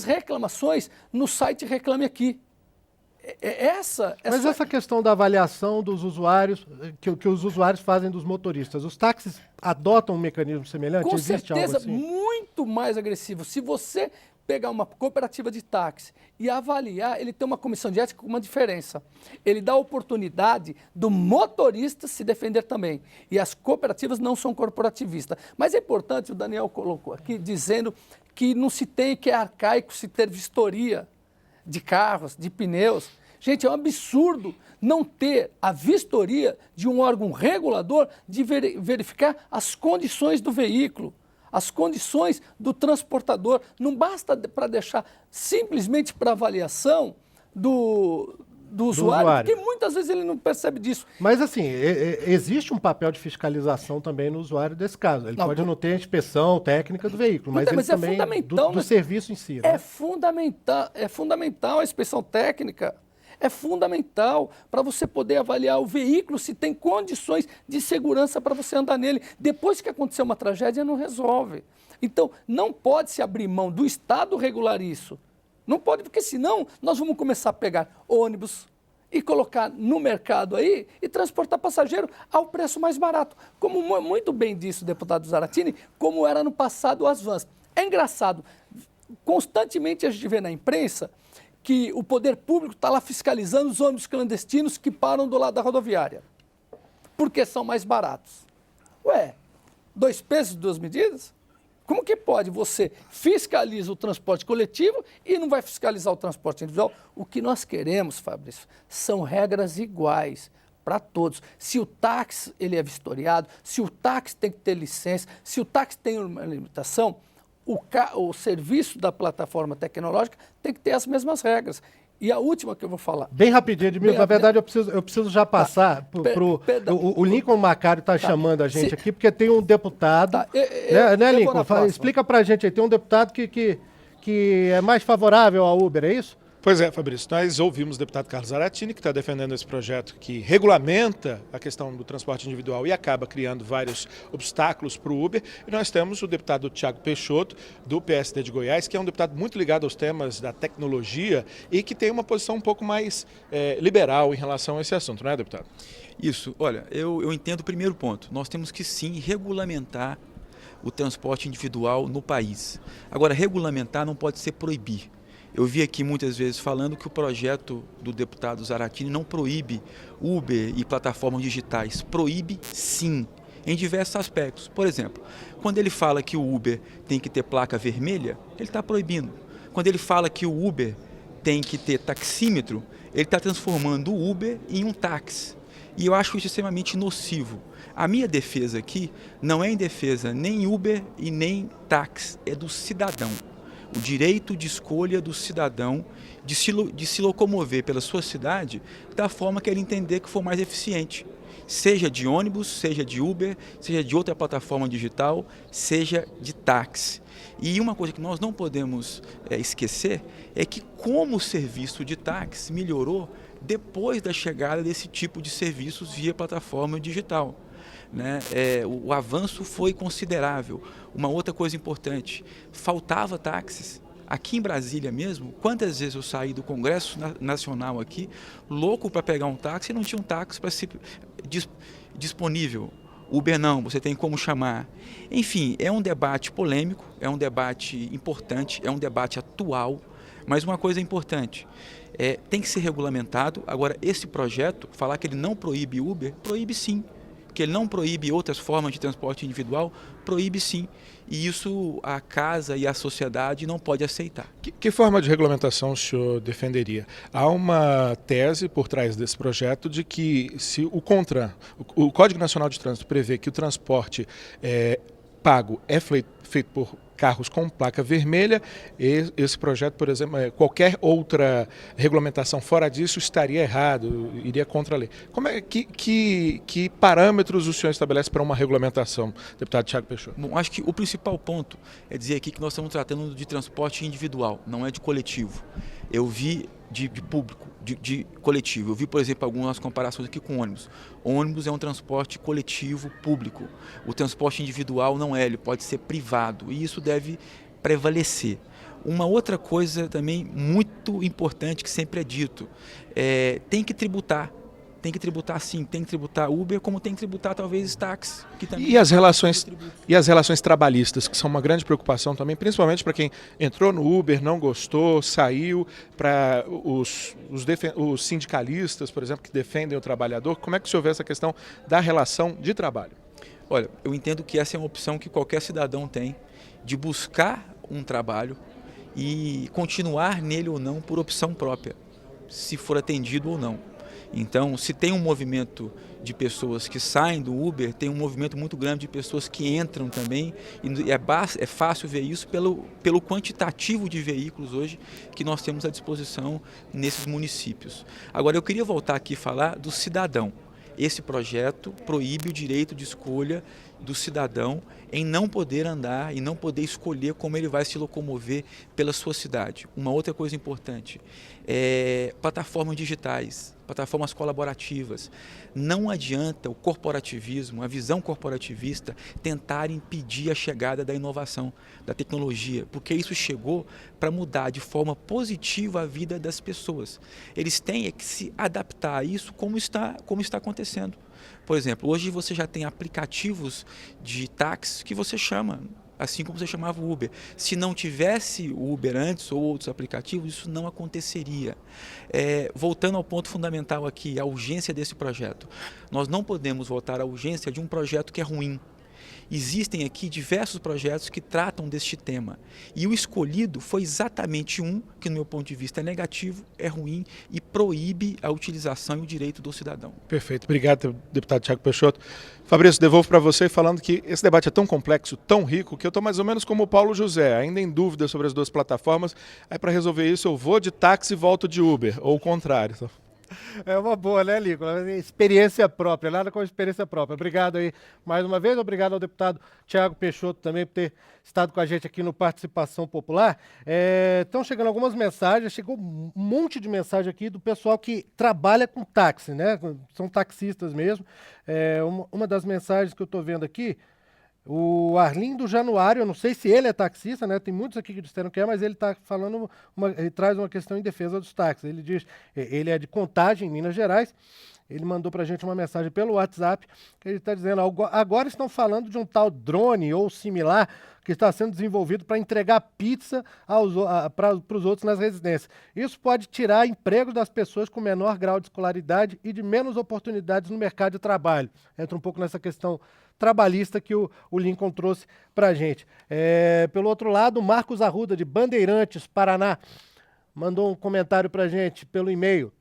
reclamações no site Reclame Aqui. Mas essa questão da avaliação dos usuários, que os usuários fazem dos motoristas, os táxis adotam um mecanismo semelhante? Com Existe certeza, algo assim? muito mais agressivo. Se você pegar uma cooperativa de táxi e avaliar, ele tem uma comissão de ética com uma diferença. Ele dá a oportunidade do motorista se defender também. E as cooperativas não são corporativistas. Mas é importante, o Daniel colocou aqui, dizendo que não se tem, que é arcaico se ter vistoria de carros, de pneus. Gente, é um absurdo não ter a vistoria de um órgão regulador de verificar as condições do veículo, as condições do transportador. Não basta para deixar simplesmente para avaliação do usuário, porque muitas vezes ele não percebe disso. Mas assim, existe um papel de fiscalização também no usuário desse caso. Ele pode não ter a inspeção técnica do veículo, mas ele também do serviço em si. Né? É fundamental a inspeção técnica. É fundamental para você poder avaliar o veículo se tem condições de segurança para você andar nele. Depois que aconteceu uma tragédia, não resolve. Então, não pode se abrir mão do Estado regular isso. Não pode, porque senão nós vamos começar a pegar ônibus e colocar no mercado aí e transportar passageiro ao preço mais barato. Como muito bem disse o deputado Zaratini, como era no passado as vans. É engraçado, constantemente a gente vê na imprensa que o poder público está lá fiscalizando os ônibus clandestinos que param do lado da rodoviária, porque são mais baratos. Ué, 2 pesos, 2 medidas? Como que pode? Você fiscaliza o transporte coletivo e não vai fiscalizar o transporte individual? O que nós queremos, Fabrício, são regras iguais para todos. Se o táxi ele é vistoriado, se o táxi tem que ter licença, se o táxi tem uma limitação, o serviço da plataforma tecnológica tem que ter as mesmas regras. E a última que eu vou falar. Bem rapidinho, Edmilson, na verdade eu preciso já passar o Lincoln Macário está chamando a gente aqui, porque tem um deputado, né, Lincoln? Explica pra gente aí, tem um deputado que é mais favorável ao Uber, é isso? Pois é, Fabrício, nós ouvimos o deputado Carlos Zaratini, que está defendendo esse projeto que regulamenta a questão do transporte individual e acaba criando vários obstáculos para o Uber. E nós temos o deputado Thiago Peixoto, do PSD de Goiás, que é um deputado muito ligado aos temas da tecnologia e que tem uma posição um pouco mais liberal em relação a esse assunto, não é, deputado? Isso, olha, eu entendo o primeiro ponto. Nós temos que sim regulamentar o transporte individual no país. Agora, regulamentar não pode ser proibir. Eu vi aqui muitas vezes falando que o projeto do deputado Zaratini não proíbe Uber e plataformas digitais. Proíbe sim, em diversos aspectos. Por exemplo, quando ele fala que o Uber tem que ter placa vermelha, ele está proibindo. Quando ele fala que o Uber tem que ter taxímetro, ele está transformando o Uber em um táxi. E eu acho isso extremamente nocivo. A minha defesa aqui não é em defesa nem Uber e nem táxi, é do cidadão. O direito de escolha do cidadão de se locomover pela sua cidade da forma que ele entender que for mais eficiente. Seja de ônibus, seja de Uber, seja de outra plataforma digital, seja de táxi. E uma coisa que nós não podemos esquecer é que como o serviço de táxi melhorou depois da chegada desse tipo de serviços via plataforma digital. Né? O avanço foi considerável. Uma outra coisa importante, faltava táxis. Aqui em Brasília mesmo, quantas vezes eu saí do Congresso Nacional aqui, louco para pegar um táxi e não tinha um táxi disponível. Uber não, você tem como chamar. Enfim, é um debate polêmico, é um debate importante, é um debate atual, mas uma coisa importante, tem que ser regulamentado. Agora, esse projeto, falar que ele não proíbe Uber, proíbe sim. Que ele não proíbe outras formas de transporte individual, proíbe sim. E isso a casa e a sociedade não pode aceitar. Que forma de regulamentação o senhor defenderia? Há uma tese por trás desse projeto de que se o CONTRAN, o Código Nacional de Trânsito, prevê que o transporte pago é feito por carros com placa vermelha, esse projeto, por exemplo, qualquer outra regulamentação fora disso estaria errado, iria contra a lei. Como é que parâmetros o senhor estabelece para uma regulamentação, deputado Thiago Peixoto? Bom, acho que o principal ponto é dizer aqui que nós estamos tratando de transporte individual, não é de coletivo. Eu vi de público, de coletivo. Eu vi, por exemplo, algumas comparações aqui com ônibus. Ônibus é um transporte coletivo público. O transporte individual não é, ele pode ser privado. E isso deve prevalecer. Uma outra coisa também muito importante que sempre é dito, tem que tributar. Tem que tributar sim, tem que tributar Uber, como tem que tributar talvez táxi. Que também e as relações trabalhistas, que são uma grande preocupação também, principalmente para quem entrou no Uber, não gostou, saiu, para os sindicalistas, por exemplo, que defendem o trabalhador. Como é que o senhor vê essa questão da relação de trabalho? Olha, eu entendo que essa é uma opção que qualquer cidadão tem, de buscar um trabalho e continuar nele ou não por opção própria, se for atendido ou não. Então, se tem um movimento de pessoas que saem do Uber, tem um movimento muito grande de pessoas que entram também, e é fácil ver isso pelo quantitativo de veículos hoje que nós temos à disposição nesses municípios. Agora, eu queria voltar aqui e falar do cidadão. Esse projeto proíbe o direito de escolha do cidadão em não poder andar e não poder escolher como ele vai se locomover pela sua cidade. Uma outra coisa importante é plataformas digitais, plataformas colaborativas. Não adianta o corporativismo, a visão corporativista, tentar impedir a chegada da inovação, da tecnologia, porque isso chegou para mudar de forma positiva a vida das pessoas. Eles têm que se adaptar a isso como está acontecendo. Por exemplo, hoje você já tem aplicativos de táxi que você chama, assim como você chamava o Uber. Se não tivesse o Uber antes ou outros aplicativos, isso não aconteceria. Voltando ao ponto fundamental aqui, a urgência desse projeto. Nós não podemos voltar à urgência de um projeto que é ruim. Existem aqui diversos projetos que tratam deste tema. E o escolhido foi exatamente um que, no meu ponto de vista, é negativo, é ruim e proíbe a utilização e o direito do cidadão. Perfeito. Obrigado, deputado Thiago Peixoto. Fabrício, devolvo para você falando que esse debate é tão complexo, tão rico, que eu estou mais ou menos como o Paulo José, ainda em dúvida sobre as duas plataformas. Aí, para resolver isso, eu vou de táxi e volto de Uber, ou o contrário. Então... É uma boa, né, Lico? Experiência própria, nada com experiência própria. Obrigado aí mais uma vez, obrigado ao deputado Thiago Peixoto também por ter estado com a gente aqui no Participação Popular. Estão chegando algumas mensagens, chegou um monte de mensagem aqui do pessoal que trabalha com táxi, né? São taxistas mesmo. Uma das mensagens que eu estou vendo aqui, o Arlindo Januário, eu não sei se ele é taxista, né? Tem muitos aqui que disseram que é, mas ele está falando, ele traz uma questão em defesa dos táxis. Ele diz, ele é de Contagem, em Minas Gerais. Ele mandou para a gente uma mensagem pelo WhatsApp, que ele está dizendo, agora estão falando de um tal drone ou similar que está sendo desenvolvido para entregar pizza para os outros nas residências. Isso pode tirar empregos das pessoas com menor grau de escolaridade e de menos oportunidades no mercado de trabalho. Entra um pouco nessa questão trabalhista que o Lincoln trouxe para a gente. Pelo outro lado, o Marcos Arruda, de Bandeirantes, Paraná, mandou um comentário para a gente pelo e-mail.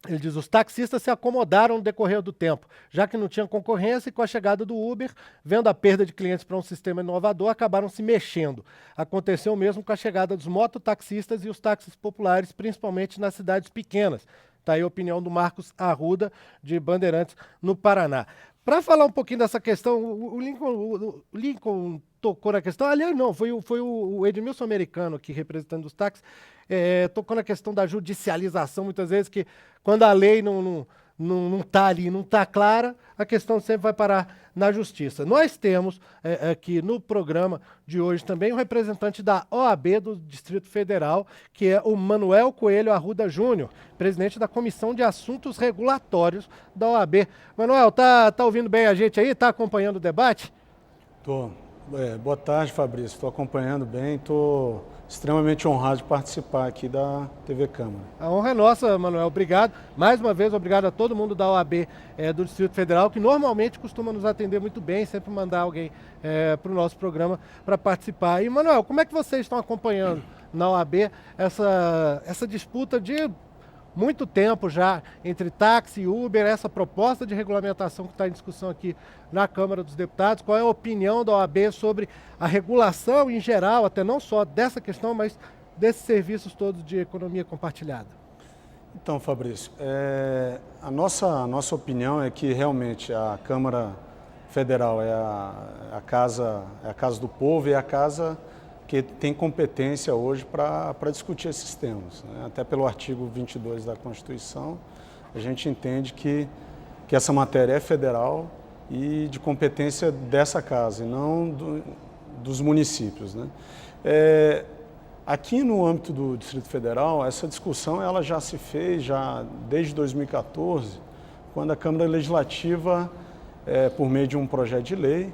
Ele diz, os taxistas se acomodaram no decorrer do tempo, já que não tinham concorrência e com a chegada do Uber, vendo a perda de clientes para um sistema inovador, acabaram se mexendo. Aconteceu mesmo com a chegada dos mototaxistas e os táxis populares, principalmente nas cidades pequenas. Está aí a opinião do Marcos Arruda, de Bandeirantes, no Paraná. Para falar um pouquinho dessa questão, o Lincoln tocou na questão, aliás não, foi o Edmilson Americano aqui, representando os táxis, tocou na questão da judicialização, muitas vezes que quando a lei não está ali, não está clara, a questão sempre vai parar na justiça. Nós temos aqui no programa de hoje também um representante da OAB do Distrito Federal, que é o Manuel Coelho Arruda Júnior, presidente da Comissão de Assuntos Regulatórios da OAB. Manuel, tá ouvindo bem a gente aí? Tá acompanhando o debate? Tô. Boa tarde, Fabrício. Estou acompanhando bem, estou extremamente honrado de participar aqui da TV Câmara. A honra é nossa, Manuel. Obrigado. Mais uma vez, obrigado a todo mundo da OAB do Distrito Federal, que normalmente costuma nos atender muito bem, sempre mandar alguém para o nosso programa para participar. E, Manuel, como é que vocês estão acompanhando na OAB essa disputa de muito tempo já entre táxi e Uber, essa proposta de regulamentação que está em discussão aqui na Câmara dos Deputados? Qual é a opinião da OAB sobre a regulação em geral, até não só dessa questão, mas desses serviços todos de economia compartilhada? Então, Fabrício, a nossa opinião é que realmente a Câmara Federal é a casa do povo e é a casa que tem competência hoje para discutir esses temas, né? Até pelo artigo 22 da Constituição, a gente entende que essa matéria é federal e de competência dessa casa, e não dos municípios, né? Aqui no âmbito do Distrito Federal, essa discussão ela já se fez desde 2014, quando a Câmara Legislativa, por meio de um projeto de lei,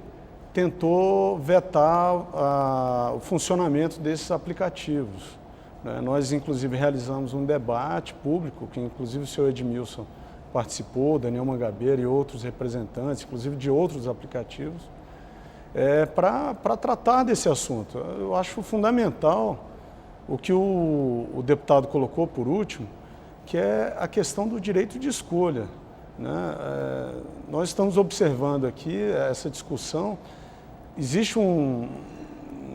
tentou vetar o funcionamento desses aplicativos. Nós, inclusive, realizamos um debate público, que inclusive o senhor Edmilson participou, Daniel Mangabeira e outros representantes, inclusive de outros aplicativos, para tratar desse assunto. Eu acho fundamental o que o deputado colocou por último, que é a questão do direito de escolha, né? Nós estamos observando aqui essa discussão,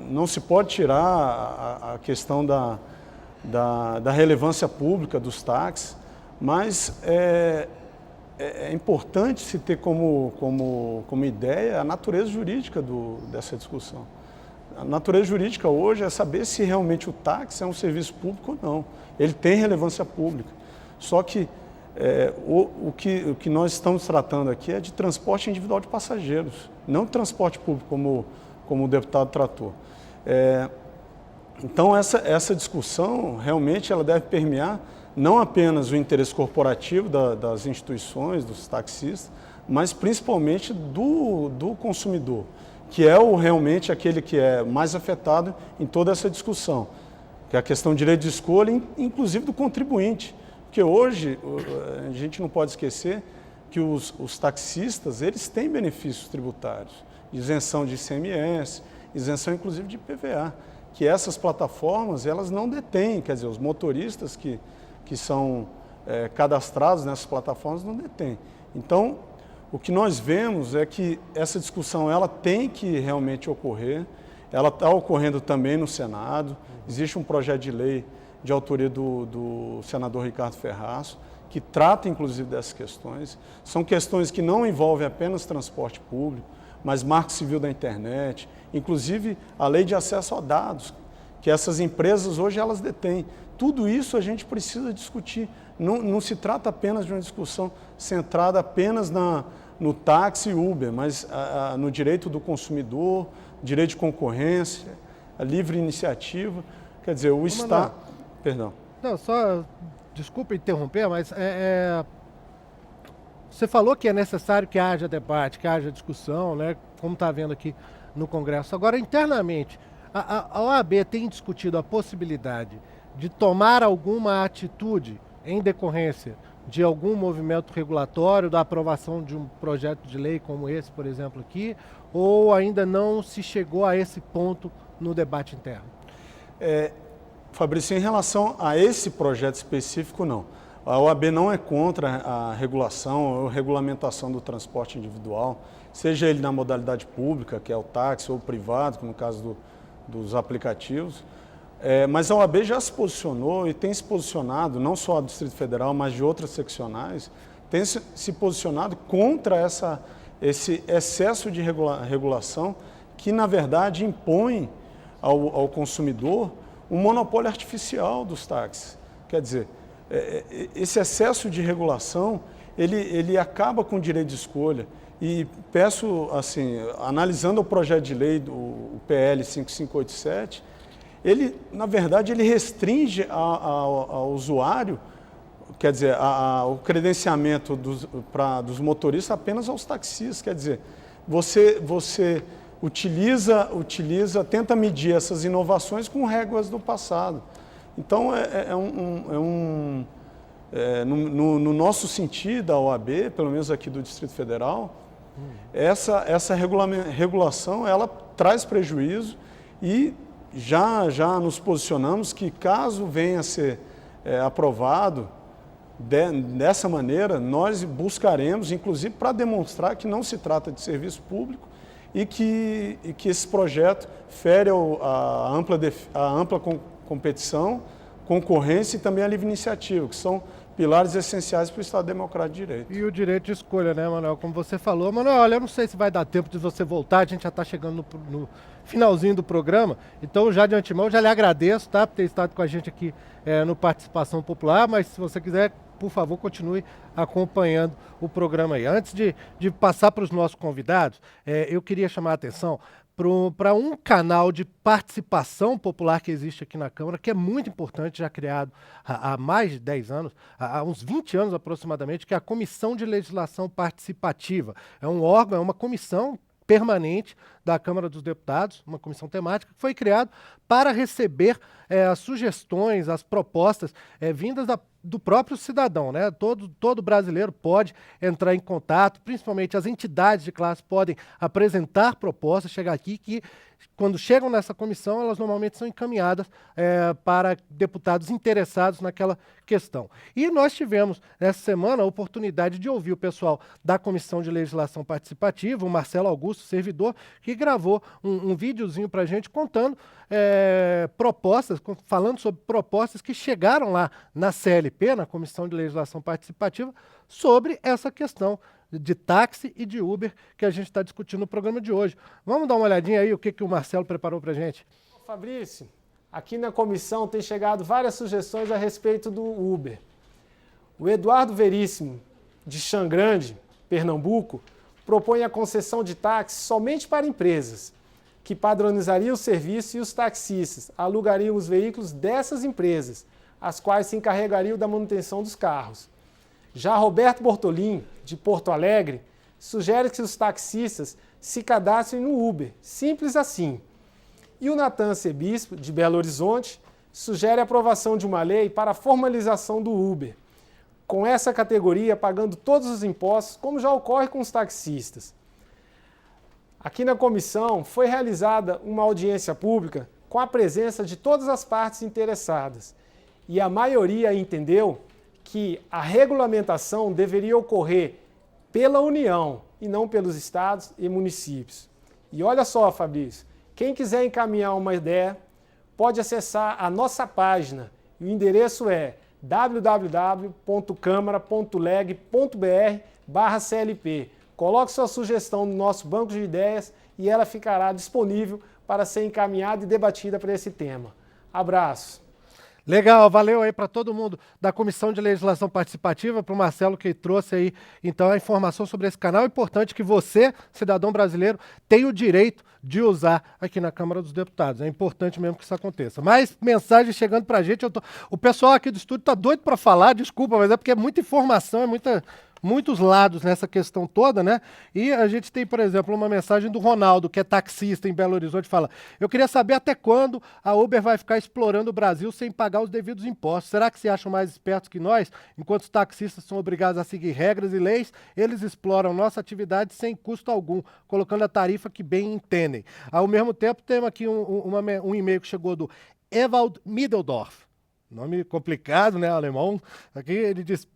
não se pode tirar a questão da relevância pública dos táxis, mas é importante se ter como ideia a natureza jurídica dessa discussão. A natureza jurídica hoje é saber se realmente o táxi é um serviço público ou não. Ele tem relevância pública. Só que o que nós estamos tratando aqui é de transporte individual de passageiros, não de transporte público como o deputado tratou. Então essa discussão realmente ela deve permear não apenas o interesse corporativo das instituições, dos taxistas, mas principalmente do consumidor, que é realmente aquele que é mais afetado em toda essa discussão, que é a questão do direito de escolha, inclusive do contribuinte, porque hoje a gente não pode esquecer que os taxistas eles têm benefícios tributários, isenção de ICMS, isenção inclusive de IPVA, que essas plataformas elas não detêm, quer dizer, os motoristas que são cadastrados nessas plataformas não detêm. Então, o que nós vemos é que essa discussão ela tem que realmente ocorrer, ela está ocorrendo também no Senado, existe um projeto de lei de autoria do senador Ricardo Ferraz, que trata inclusive dessas questões. São questões que não envolvem apenas transporte público, mas marco civil da internet, inclusive a lei de acesso a dados, que essas empresas hoje elas detêm. Tudo isso a gente precisa discutir. Não se trata apenas de uma discussão centrada apenas no táxi e Uber, mas no direito do consumidor, direito de concorrência, a livre iniciativa. Quer dizer, o Estado... Perdão. Não, só... Desculpa interromper, mas você falou que é necessário que haja debate, que haja discussão, né? Como está havendo aqui no Congresso. Agora, internamente, a OAB tem discutido a possibilidade de tomar alguma atitude em decorrência de algum movimento regulatório, da aprovação de um projeto de lei como esse, por exemplo, aqui, ou ainda não se chegou a esse ponto no debate interno? Fabrício, em relação a esse projeto específico, não. A OAB não é contra a regulação ou regulamentação do transporte individual, seja ele na modalidade pública, que é o táxi, ou privado, como no caso dos aplicativos. Mas a OAB já se posicionou e tem se posicionado, não só do Distrito Federal, mas de outras seccionais, tem se posicionado contra esse excesso de regulação que, na verdade, impõe ao consumidor um monopólio artificial dos táxis. Quer dizer, esse excesso de regulação, ele acaba com o direito de escolha. E peço, assim, analisando o projeto de lei do PL 5587, ele, na verdade, ele restringe ao usuário, quer dizer, o credenciamento dos motoristas apenas aos taxistas. Quer dizer, você tenta medir essas inovações com réguas do passado. Então, no nosso sentido, a OAB, pelo menos aqui do Distrito Federal, essa regulação, ela traz prejuízo e já nos posicionamos que, caso venha a ser aprovado dessa maneira, nós buscaremos, inclusive, para demonstrar que não se trata de serviço público e que esse projeto fere a ampla competição, concorrência e também a livre iniciativa, que são pilares essenciais para o Estado Democrático de Direito. E o direito de escolha, né, Manuel? Como você falou. Manuel, olha, eu não sei se vai dar tempo de você voltar, a gente já está chegando no finalzinho do programa, então já de antemão, já lhe agradeço, tá, por ter estado com a gente aqui no Participação Popular, mas se você quiser, por favor, continue acompanhando o programa aí. Antes de passar para os nossos convidados, eu queria chamar a atenção para um canal de participação popular que existe aqui na Câmara, que é muito importante, já criado há mais de 10 anos, há uns 20 anos aproximadamente, que é a Comissão de Legislação Participativa. É um órgão, é uma comissão permanente da Câmara dos Deputados, uma comissão temática, que foi criada para receber as sugestões, as propostas vindas da do próprio cidadão, né? Todo brasileiro pode entrar em contato, principalmente as entidades de classe podem apresentar propostas, chegar aqui que quando chegam nessa comissão, elas normalmente são encaminhadas para deputados interessados naquela questão. E nós tivemos, nessa semana, a oportunidade de ouvir o pessoal da Comissão de Legislação Participativa, o Marcelo Augusto, servidor, que gravou um videozinho para a gente contando propostas, falando sobre propostas que chegaram lá na CLP, na Comissão de Legislação Participativa, sobre essa questão de táxi e de Uber que a gente está discutindo no programa de hoje. Vamos dar uma olhadinha aí o que o Marcelo preparou para a gente. Fabrício, aqui na comissão tem chegado várias sugestões a respeito do Uber. O Eduardo Veríssimo, de Xangrande, Pernambuco, propõe a concessão de táxi somente para empresas, que padronizaria o serviço e os taxistas alugariam os veículos dessas empresas, as quais se encarregariam da manutenção dos carros. Já Roberto Bortolim, de Porto Alegre, sugere que os taxistas se cadastrem no Uber, simples assim. E o Natan Sebispo, de Belo Horizonte, sugere a aprovação de uma lei para a formalização do Uber, com essa categoria pagando todos os impostos, como já ocorre com os taxistas. Aqui na comissão foi realizada uma audiência pública com a presença de todas as partes interessadas, e a maioria entendeu que a regulamentação deveria ocorrer pela União e não pelos estados e municípios. E olha só, Fabrício, quem quiser encaminhar uma ideia, pode acessar a nossa página. E o endereço é www.câmara.leg.br/CLP. Coloque sua sugestão no nosso banco de ideias e ela ficará disponível para ser encaminhada e debatida para esse tema. Abraço. Legal, valeu aí para todo mundo da Comissão de Legislação Participativa, para o Marcelo que trouxe aí então a informação sobre esse canal. É importante que você, cidadão brasileiro, tenha o direito de usar aqui na Câmara dos Deputados. É importante mesmo que isso aconteça. Mais mensagem chegando para a gente. O pessoal aqui do estúdio está doido para falar, desculpa, mas é porque é muita informação, muitos lados nessa questão toda, né? E a gente tem, por exemplo, uma mensagem do Ronaldo, que é taxista em Belo Horizonte, fala: eu queria saber até quando a Uber vai ficar explorando o Brasil sem pagar os devidos impostos. Será que se acham mais espertos que nós? Enquanto os taxistas são obrigados a seguir regras e leis, eles exploram nossa atividade sem custo algum, colocando a tarifa que bem entendem. Ao mesmo tempo, temos aqui um e-mail que chegou do Ewald Middeldorf, nome complicado, né, alemão. Aqui ele diz: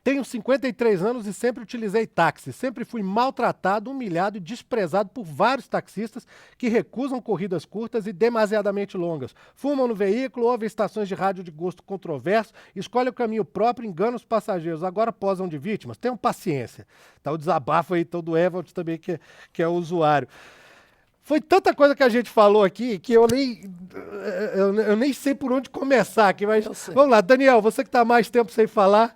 tenho 53 anos e sempre utilizei táxi. Sempre fui maltratado, humilhado e desprezado por vários taxistas que recusam corridas curtas e demasiadamente longas. Fumam no veículo, ouvem estações de rádio de gosto controverso, escolhem o caminho próprio, enganam os passageiros. Agora posam de vítimas. Tenham paciência. Tá o desabafo aí então, do Ewald também, que é o usuário. Foi tanta coisa que a gente falou aqui que eu nem sei por onde começar aqui. Mas vamos lá, Daniel, você que está há mais tempo sem falar,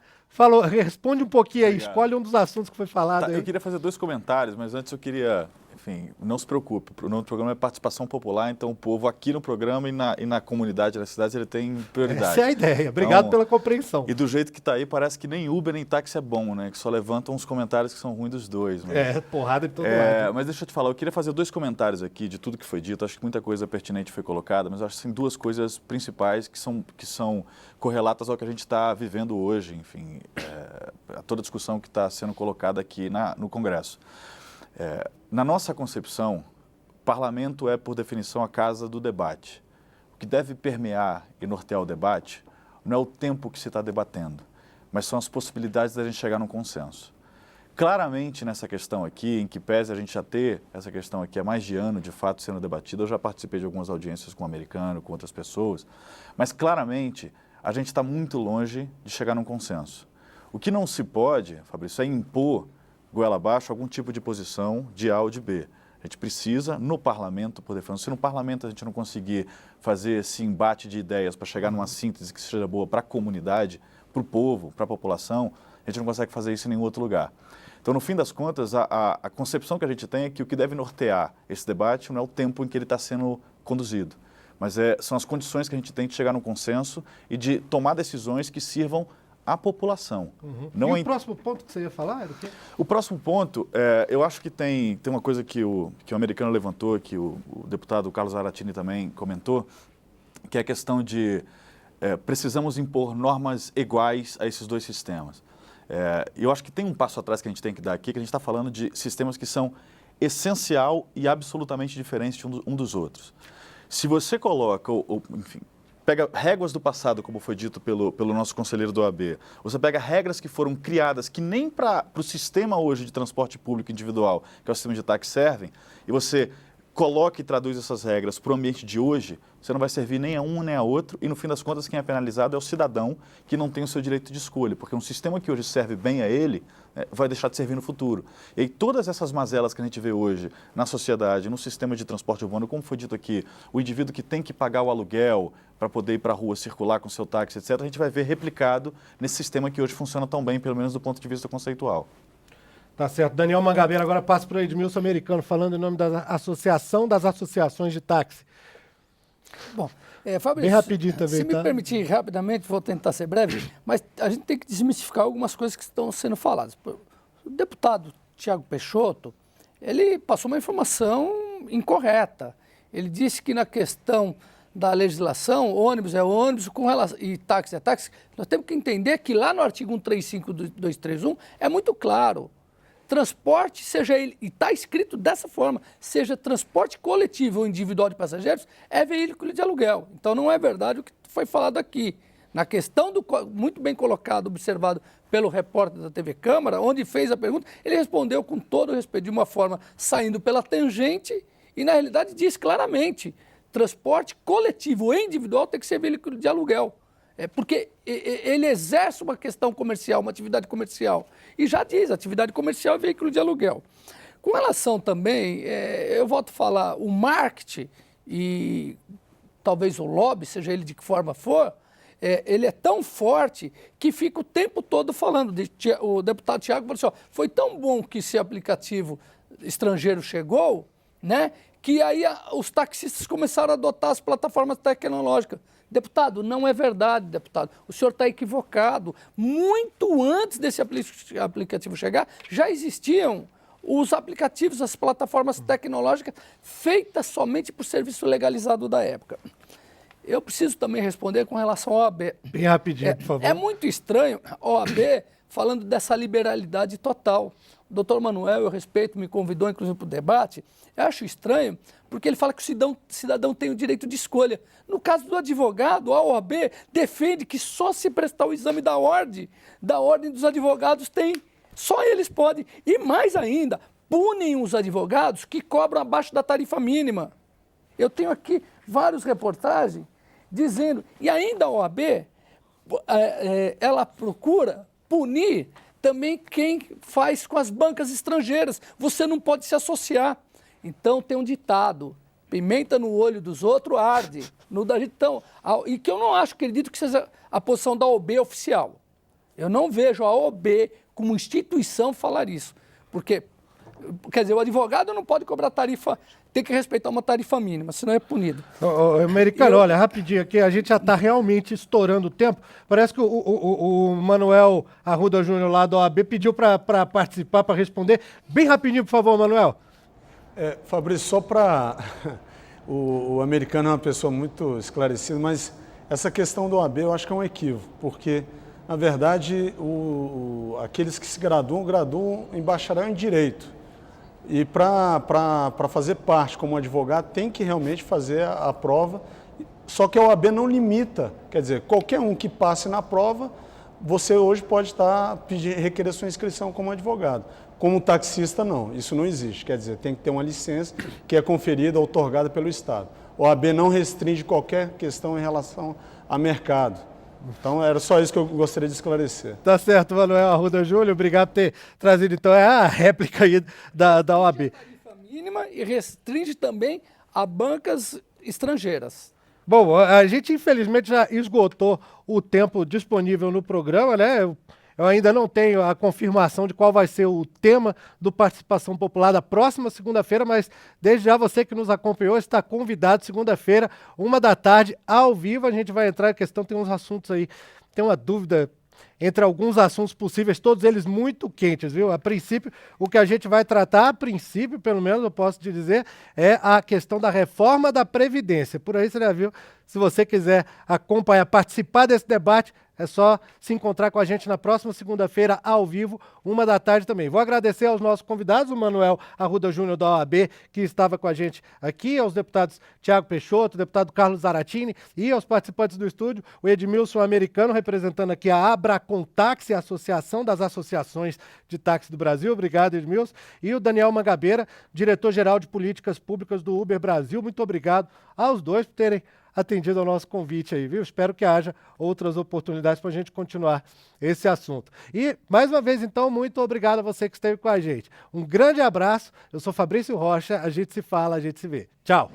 responde um pouquinho aí, escolhe um dos assuntos que foi falado. Tá, eu queria fazer 2 comentários, mas antes eu queria, enfim, não se preocupe, o nome do programa é participação popular, então o povo aqui no programa e na comunidade, nas cidades, ele tem prioridade. Essa é a ideia, obrigado pela compreensão. E do jeito que está aí, parece que nem Uber nem táxi é bom, né? Que só levantam uns comentários que são ruins dos dois. Mas... porrada de todo lado. Mas deixa eu te falar, eu queria fazer 2 comentários aqui de tudo que foi dito, acho que muita coisa pertinente foi colocada, mas eu acho que tem 2 coisas principais que são correlatas ao que a gente está vivendo hoje, enfim, a toda a discussão que está sendo colocada aqui no Congresso. Na nossa concepção, parlamento é, por definição, a casa do debate. O que deve permear e nortear o debate não é o tempo que se está debatendo, mas são as possibilidades da gente chegar num consenso. Claramente, nessa questão aqui, em que pese a gente já ter essa questão aqui há mais de ano, de fato, sendo debatida, eu já participei de algumas audiências com o americano, com outras pessoas, mas claramente a gente está muito longe de chegar num consenso. O que não se pode, Fabrício, é impor goela abaixo algum tipo de posição de A ou de B. A gente precisa, no parlamento, poder fazer. Se no parlamento a gente não conseguir fazer esse embate de ideias para chegar numa síntese que seja boa para a comunidade, para o povo, para a população, a gente não consegue fazer isso em nenhum outro lugar. Então, no fim das contas, a concepção que a gente tem é que o que deve nortear esse debate não é o tempo em que ele está sendo conduzido, mas são as condições que a gente tem de chegar num consenso e de tomar decisões que sirvam à população. Não e o próximo ponto que você ia falar era o quê? O próximo ponto, eu acho que tem uma coisa que o americano levantou, que o deputado Carlos Aratini também comentou, que é a questão de precisamos impor normas iguais a esses dois sistemas. Eu acho que tem um passo atrás que a gente tem que dar aqui, que a gente está falando de sistemas que são essencial e absolutamente diferentes de um dos outros. Se você coloca, enfim, pega réguas do passado, como foi dito pelo nosso conselheiro do OAB, você pega regras que foram criadas que nem para o sistema hoje de transporte público individual, que é o sistema de táxi, servem, e você coloca e traduz essas regras para o ambiente de hoje, você não vai servir nem a um nem a outro, e no fim das contas quem é penalizado é o cidadão que não tem o seu direito de escolha, porque um sistema que hoje serve bem a ele, vai deixar de servir no futuro. E aí, todas essas mazelas que a gente vê hoje na sociedade, no sistema de transporte urbano, como foi dito aqui, o indivíduo que tem que pagar o aluguel para poder ir para a rua, circular com seu táxi, etc., a gente vai ver replicado nesse sistema que hoje funciona tão bem, pelo menos do ponto de vista conceitual. Tá certo. Daniel Mangabeira, agora passa para o Edmilson Americano, falando em nome da Associação das Associações de Táxi. Bom, Fabrício, bem rapidinho também, se me permitir rapidamente, vou tentar ser breve, mas a gente tem que desmistificar algumas coisas que estão sendo faladas. O deputado Tiago Peixoto, ele passou uma informação incorreta. Ele disse que na questão da legislação, ônibus é ônibus e táxi é táxi. Nós temos que entender que lá no artigo 135 do 231 é muito claro. Transporte, seja ele, e está escrito dessa forma, seja transporte coletivo ou individual de passageiros, é veículo de aluguel. Então não é verdade o que foi falado aqui. Na questão muito bem colocado, observado pelo repórter da TV Câmara, onde fez a pergunta, ele respondeu com todo o respeito, de uma forma saindo pela tangente, e na realidade diz claramente, transporte coletivo e individual tem que ser veículo de aluguel. Porque ele exerce uma questão comercial, uma atividade comercial. E já diz, atividade comercial é veículo de aluguel. Com relação também, eu volto a falar, o marketing e talvez o lobby, seja ele de que forma for, ele é tão forte que fica o tempo todo falando. O deputado Tiago falou assim, ó, foi tão bom que esse aplicativo estrangeiro chegou, né, que aí os taxistas começaram a adotar as plataformas tecnológicas. Deputado, não é verdade, deputado. O senhor está equivocado. Muito antes desse aplicativo chegar, já existiam os aplicativos, as plataformas tecnológicas feitas somente por serviço legalizado da época. Eu preciso também responder com relação ao OAB. Bem rapidinho, por favor. É muito estranho a OAB falando dessa liberalidade total. O doutor Manuel, eu respeito, me convidou inclusive para o debate. Eu acho estranho porque ele fala que o cidadão tem o direito de escolha. No caso do advogado, a OAB defende que só se prestar o exame da ordem dos advogados tem. Só eles podem. E mais ainda, punem os advogados que cobram abaixo da tarifa mínima. Eu tenho aqui várias reportagens dizendo, e ainda a OAB, ela procura punir também quem faz com as bancas estrangeiras. Você não pode se associar. Então tem um ditado, pimenta no olho dos outros arde. Então, e que eu não acho, acredito que seja a posição da OAB oficial. Eu não vejo a OAB como instituição falar isso. Porque, quer dizer, o advogado não pode cobrar tarifa, tem que respeitar uma tarifa mínima, senão é punido. Americano, olha, rapidinho aqui, a gente já está realmente estourando o tempo. Parece que o Manuel Arruda Júnior lá da OAB pediu para participar, para responder. Bem rapidinho, por favor, Manuel. Fabrício, só para... O americano é uma pessoa muito esclarecida, mas essa questão do OAB eu acho que é um equívoco, porque, na verdade, aqueles que se graduam em bacharel em Direito. E para fazer parte como advogado tem que realmente fazer a prova, só que a OAB não limita, quer dizer, qualquer um que passe na prova, você hoje pode requerer sua inscrição como advogado. Como taxista, não, isso não existe, quer dizer, tem que ter uma licença que é conferida, outorgada pelo Estado. A OAB não restringe qualquer questão em relação a mercado. Então, era só isso que eu gostaria de esclarecer. Tá certo, Manuel Arruda Júnior, obrigado por ter trazido, então, a réplica aí da OAB. Tarifa mínima e restringe também a bancas estrangeiras. Bom, a gente infelizmente já esgotou o tempo disponível no programa, né? Eu ainda não tenho a confirmação de qual vai ser o tema do Participação Popular da próxima segunda-feira, mas desde já você que nos acompanhou está convidado segunda-feira, 13h, ao vivo. A gente vai entrar em questão, tem uns assuntos aí, tem uma dúvida entre alguns assuntos possíveis, todos eles muito quentes, viu? A princípio, o que a gente vai tratar, a princípio, pelo menos eu posso te dizer, é a questão da reforma da Previdência. Por aí você já viu, se você quiser acompanhar, participar desse debate, é só se encontrar com a gente na próxima segunda-feira, ao vivo, 13h também. Vou agradecer aos nossos convidados, o Manuel Arruda Júnior da OAB, que estava com a gente aqui, aos deputados Tiago Peixoto, deputado Carlos Zaratini, e aos participantes do estúdio, o Edmilson Americano, representando aqui a Abracontaxi, a Associação das Associações de Táxi do Brasil. Obrigado, Edmilson. E o Daniel Mangabeira, diretor-geral de Políticas Públicas do Uber Brasil. Muito obrigado aos dois por terem atendido ao nosso convite aí, viu? Espero que haja outras oportunidades para a gente continuar esse assunto. E, mais uma vez, então, muito obrigado a você que esteve com a gente. Um grande abraço. Eu sou Fabrício Rocha. A gente se fala, a gente se vê. Tchau.